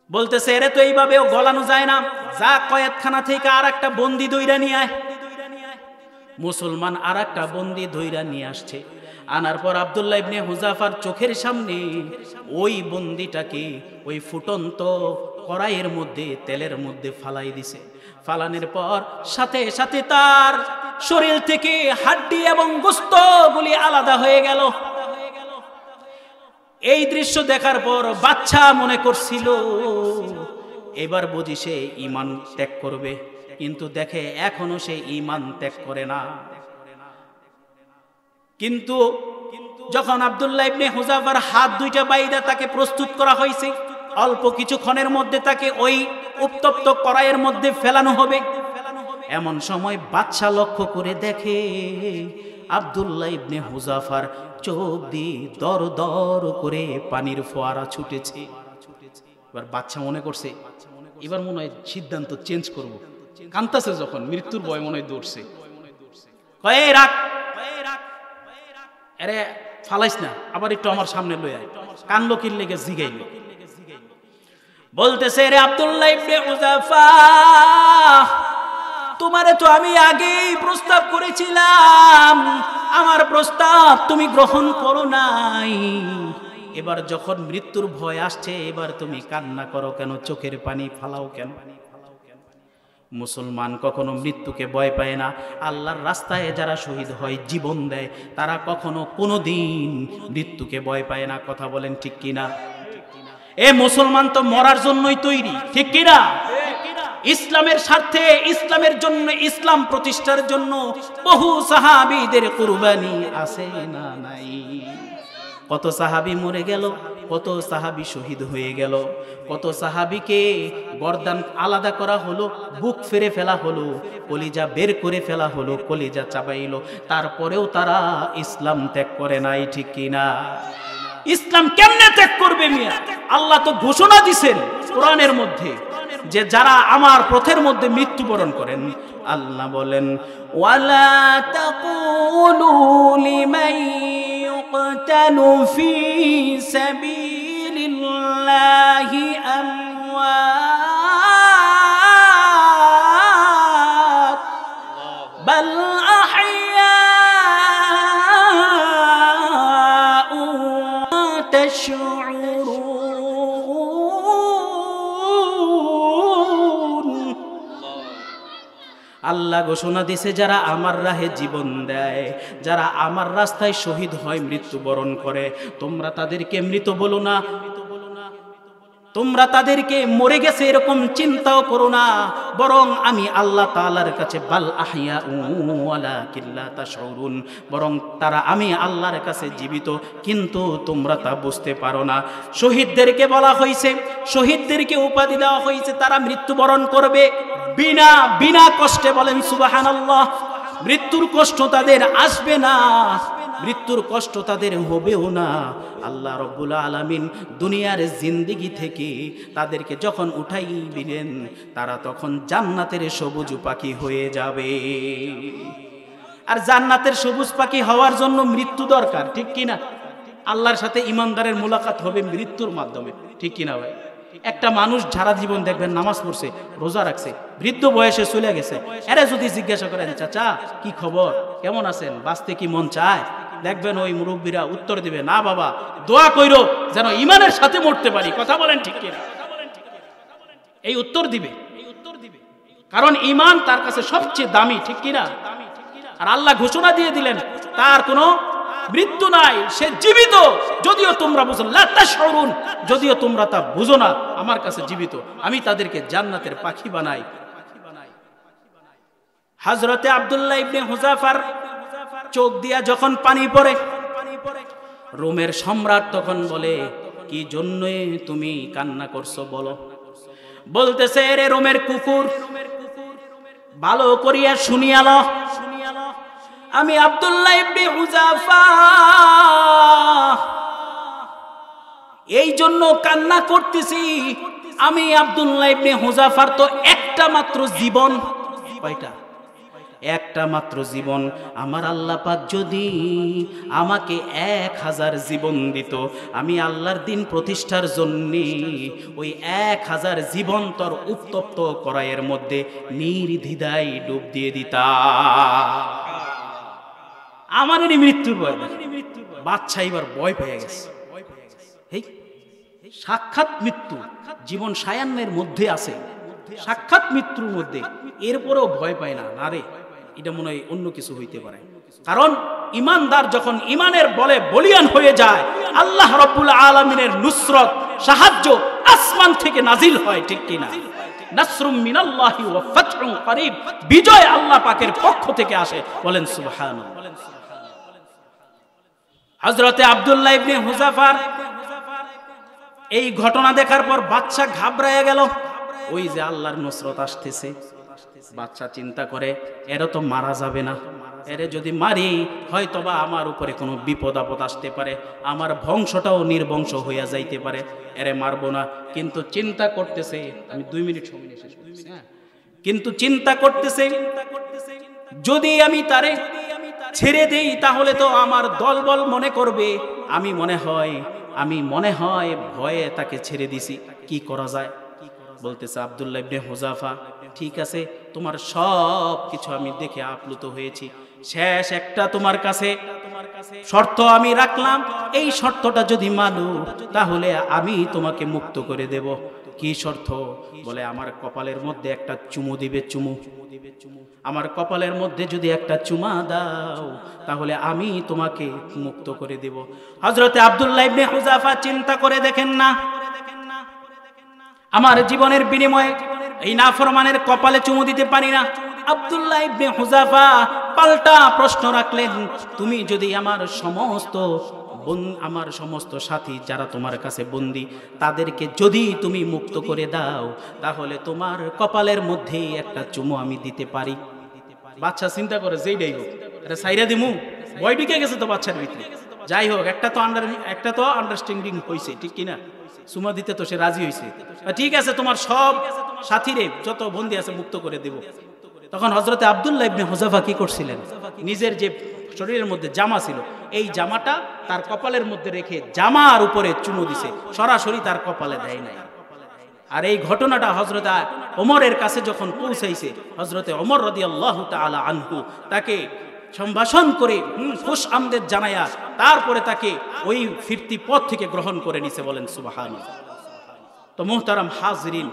বলতেছে, এরে তো এইভাবেও গলানো যায় না, যা কয়েদখানা থেকে আর একটা বন্দি দইরা নিয়ে আয়। মুসলমান আর একটা বন্দি ধইরা নিয়ে আসছে। আনার পর আব্দুল্লাহ ইবনে হুযাফার চোখের সামনে ওই বন্দিটাকে ওই ফুটন্ত কড়াইয়ের মধ্যে, তেলের মধ্যে ফালাই দিছে। ফালানোর পর সাথে সাথে তার শরীর থেকে হাড্ডি এবং গোশতগুলি আলাদা হয়ে গেল। এই দৃশ্য দেখার পর বাদশা মনে করছিল এবার বুঝি সে ঈমান ত্যাগ করবে, কিন্তু দেখে এখনো সে ঈমান ত্যাগ করে না। কিন্তু যখন আব্দুল্লাহ ইবনে হুযাফার হাত দুইটা বাইদা তাকে প্রস্তুত করা হয়েছে, অল্প কিছুক্ষণের মধ্যে তাকে ওই উত্তপ্ত কড়াইয়ের মধ্যে ফেলানো হবে, এমন সময় বাদশা লক্ষ্য করে দেখে আব্দুল্লাহ ইবনে হুযাফার চোখ দিয়ে দর দর করে পানির ফোয়ারা ছুটেছে। এবার বাদশা মনে করছে এবার মনে হয় সিদ্ধান্ত চেঞ্জ করব, কান্তাছে যখন মৃত্যুর ভয় মনে হয় দৌড়ছে, কয়ে রাখ, আরে ফালাইস না, আবার একটু আমার সামনে লই আয়, কানলো কি লেগে জিগাইল, বলতেছে রে আব্দুল্লাহ ইবনে হুযাফা, তোমারে তো আমি আগেই প্রস্তাব করেছিলাম, আমার প্রস্তাব তুমি গ্রহণ করো নাই, এবার যখন মৃত্যুর ভয় আসছে এবার তুমি কান্না করো কেন, চোখের পানি ফালাও কেন? মুসলমান কখনো মৃত্যুকে ভয় পায় না। আল্লাহর রাস্তায় যারা শহীদ হয়, জীবন দেয়, তারা কখনো কোনোদিন মৃত্যুকে ভয় পায় না। কথা বলেন ঠিক কিনা? এ মুসলমান তো মরার জন্যই তৈরি, ঠিক কিনা? ইসলামের স্বার্থে, ইসলামের জন্য, ইসলাম প্রতিষ্ঠার জন্য বহু সাহাবীদের কুরবানি আছে না নাই? কত সাহাবী মরে গেল, কত সাহাবী শহীদ হয়ে গেল, কত সাহাবীকে গর্দান আলাদা করা হলো, বুক ফেরে ফেলা হলো, কলিজা বের করে ফেলা হলো, কলিজা চাবাইলো, তারপরেও তারা ইসলাম ত্যাগ করে নাই, ঠিক কিনা? ইসলাম কেমনে ত্যাগ করবে মিয়া? আল্লাহ তো ঘোষণা দিছেন কোরআনের মধ্যে যে যারা আমার পথের মধ্যে মৃত্যুবরণ করেন, আল্লাহ বলেন ওয়ালা তাকুলু লিমান ইউকতালু ফি সাবিলিল্লাহি আমওয়াত বাল আহইয়াউ তাশউরুন। আল্লাহ ঘোষণা দিছে যারা আমার রাহে জীবন দেয়, যারা আমার রাস্তায় শহীদ হয়, মৃত্যুবরণ করে, তোমরা তাদেরকে মৃত বলো না, তোমরা তাদেরকে মরে গেছে এরকম চিন্তাও করো না, বরং আমি আল্লাহ তাআলার কাছে বাল আহইয়া ওয়ালাকিন লা তাশউরুন, বরং তারা আমি আল্লাহর কাছে জীবিত, কিন্তু তোমরা তা বুঝতে পারো না। শহীদদেরকে বলা হয়েছে, শহীদদেরকে উপাধি দেওয়া হয়েছে, তারা মৃত্যুবরণ করবে বিনা বিনা কষ্টে। বলেন সুবহানাল্লাহ। মৃত্যুর কষ্ট তাদের আসবে না, মৃত্যুর কষ্ট তাদের হবেও না। আল্লাহ রাব্বুল আলামিন দুনিয়ার জিন্দেগি থেকে তাদেরকে যখন উঠাইবেন, তারা তখন জান্নাতের সবুজ পাখি হয়ে যাবে। আর জান্নাতের সবুজ পাখি হওয়ার জন্য মৃত্যু দরকার, ঠিক কিনা? আল্লাহর সাথে ইমানদারের মুলাকাত হবে মৃত্যুর মাধ্যমে, ঠিক কিনা ভাই? একটা মানুষ সারা জীবন দেখবেন নামাজ পড়ছে, রোজা রাখছে, বৃদ্ধ বয়সে চলে গেছে, এরা যদি জিজ্ঞাসা করেন চাচা কি খবর, কেমন আছেন, বাঁচতে কি মন চায়, দেখবেন ওই মুরব্বীরা উত্তর দিবে না বাবা, দোয়া কইরো যেন ইমানের সাথে মরতে পারি। কথা বলেন ঠিক কিনা? এই উত্তর দিবে, কারণ ইমান তার কাছে সবচেয়ে দামি, ঠিক কিনা? আর আল্লাহ ঘোষণা দিয়ে দিলেন তার কোনো মৃত্যু নাই, সে জীবিত। যদিও তোমরা বুঝো লা তাশউরুন, যদিও তোমরা তা বুঝো না, আমার কাছে জীবিত, আমি তাদেরকে জান্নাতের পাখি বানাই। হযরতে আব্দুল্লাহ ইবনে হুযাফার চোখ দিয়া যখন পানি পড়ে, রোমের সম্রাট তখন বলে কি জন্য তুমি কান্না করছো বলো? বলতেছে রে রোমের কুকুর, ভালো করিয়া শুনিয়ালো, আমি আব্দুল্লাহ ইবনে হুযাফা এই জন্য কান্না করতেছি, আমি আব্দুল্লাহ ইবনে হুযাফার তো একটা মাত্র জীবন। কয়টা? একটা মাত্র জীবন। আমার আল্লাহ পাক যদি আমাকে 1000 জীবন দিত, আমি আল্লাহর দিন প্রতিষ্ঠার জন্য ওই 1000 জীবন তোর উত্তপ্ত কড়াইয়ের মধ্যে নির্দ্বিধায় ডুব দিয়ে দিতাম। আমারই মৃত্যুর ভয়। বাচ্চা এবার ভয় পেয়ে গেছে। সাক্ষাৎ মৃত্যু, জীবন সায়ান্নের মধ্যে আছে, সাক্ষাৎ মৃত্যুর মধ্যে, এরপরেও ভয় পায় না। না রে, এটা মনে হয় অন্য কিছু হইতে পারে। কারণ ইমানদার যখন ইমানের বলে বলিয়ান হয়ে যায়, আল্লাহ রাব্বুল আলামিনের নুসরত, সাহায্য আসমান থেকে নাজিল হয়, ঠিক কিনা? নাসরুম মিনাল্লাহি ওয়া ফাতহুন করিব, বিজয় আল্লাহ পাকের পক্ষ থেকে আসে। বলেন সুবহানাল্লাহ। হযরতে আব্দুল্লাহ ইবনে হুযাফার এই ঘটনা দেখার পর বাদশা ঘাবড়ায় গেল। ওই যে আল্লাহর নুসরত আসতেছে, বাচ্চা চিন্তা করে এরা তো মারা যাবে না, এরে যদি মারি হয়তোবা আমার উপরে কোনো বিপদ আপদ আসতে পারে, আমার বংশটাও নির্বংশ হইয়া যাইতে পারে, এরে মারবো না। কিন্তু চিন্তা করতেছে, আমি 2 মিনিট সময় শেষ করতেছি, হ্যাঁ, কিন্তু চিন্তা করতেছে যদি আমি তারে ছেড়ে দেই তাহলে তো আমার দলবল মনে করবে আমি মনে হয় ভয়ে তাকে ছেড়ে দিছি, কি করা যায়? বলতেছে আব্দুল্লাহ ইবনে হুযাফা, ঠিক আছে, তোমার সব কিছু আমি দেখে আপ্লুত হয়েছি, শেষ একটা তোমার কাছে শর্ত আমি রাখলাম, এই শর্তটা যদি মানো তাহলে আমি তোমাকে মুক্ত করে দেব। কি শর্ত? বলে আমার কপালের মধ্যে একটা চুমু দিবে, চুমু আমার কপালের মধ্যে যদি একটা চুমা দাও তাহলে আমি তোমাকে মুক্ত করে দেব। হযরতে আব্দুল্লাহ ইবনে হুযাফা চিন্তা করে দেখেন না, আমার জীবনের বিনিময়ে এই নাফরমানের কপালে চুমু দিতে পারি না। আব্দুল্লাহ ইবনে হুযাফা পাল্টা প্রশ্ন রাখলেন, তুমি যদি আমার সমস্ত সাথী যারা তোমার কাছে বন্দী তাদেরকে যদি তুমি মুক্ত করে দাও তাহলে তোমার কপালের মধ্যে একটা চুমু আমি দিতে পারি। বাচ্চা চিন্তা করে যেইটাই হোক এটা সাইরা দিমু, ভয় ঢুকে গেছে তো বাচ্চার ভিতরে। যাই হোক, একটা তো আন্ডারস্ট্যান্ডিং হয়েছে, ঠিক কিনা? চুমা দিতে তো সে রাজি হয়েছে, ঠিক আছে তোমার সব সাথীরে যত বন্দী আছে মুক্ত করে দেব। তখন হযরতে আব্দুল্লাহ ইবনে হুযাফা কি করছিলেন, নিজের যে শরীরের মধ্যে জামা ছিল এই জামাটা তার কপালের মধ্যে রেখে জামার উপরে চুমু দিছে, সরাসরি তার কপালে দেয় নাই। আর এই ঘটনাটা হযরত ওমরের কাছে যখন পৌঁছাইছে, হযরতে ওমর রাদিয়াল্লাহু তাআলা আনহু তাকে সম্ভাষণ করে খুশ আমদেদ জানায়া তারপরে তাকে ওই ফিরতি পথ থেকে গ্রহণ করে নিছে। বলেন সুবহানাল্লাহ। তো মুহতারাম হাজরিন,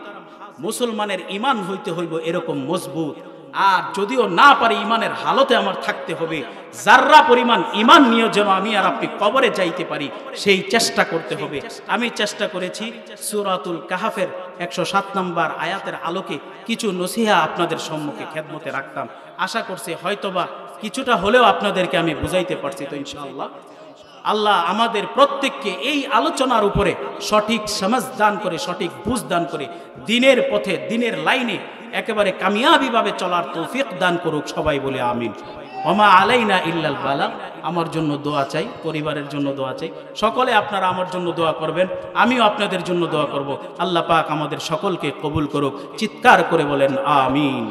মুসলমানের ঈমান হইতে হইব এরকম মজবুত, আর যদিও না পারি ঈমানের হালতে আমার থাকতে হবে, যাররা পরিমাণ ঈমান নিয়ে যেন আমি আর আপনি কবরে যাইতে পারি সেই চেষ্টা করতে হবে। আমি চেষ্টা করেছি সূরাতুল কাহফের 107 নম্বর আয়াতের আলোকে কিছু নসিহা আপনাদের সম্মুখে খেদমতে রাখতাম। আশা করছি হয়তোবা কিছুটা হলেও আপনাদেরকে আমি বুঝাইতে পারছি। তো ইনশাআল্লাহ আল্লাহ আমাদের প্রত্যেককে এই আলোচনার উপরে সঠিক সমাজ দান করে, সঠিক বুঝ দান করে, দিনের পথে দিনের লাইনে একেবারে কামিয়াবিভাবে চলার তৌফিক দান করুক। সবাই বলে আমিন। ওমা আলাইনা ইল্লাল বালাগ। আমার জন্য দোয়া চাই, পরিবারের জন্য দোয়া চাই, সকলে আপনারা আমার জন্য দোয়া করবেন, আমিও আপনাদের জন্য দোয়া করব। আল্লাহ পাক আমাদের সকলকে কবুল করুক। চিৎকার করে বলেন আমিন।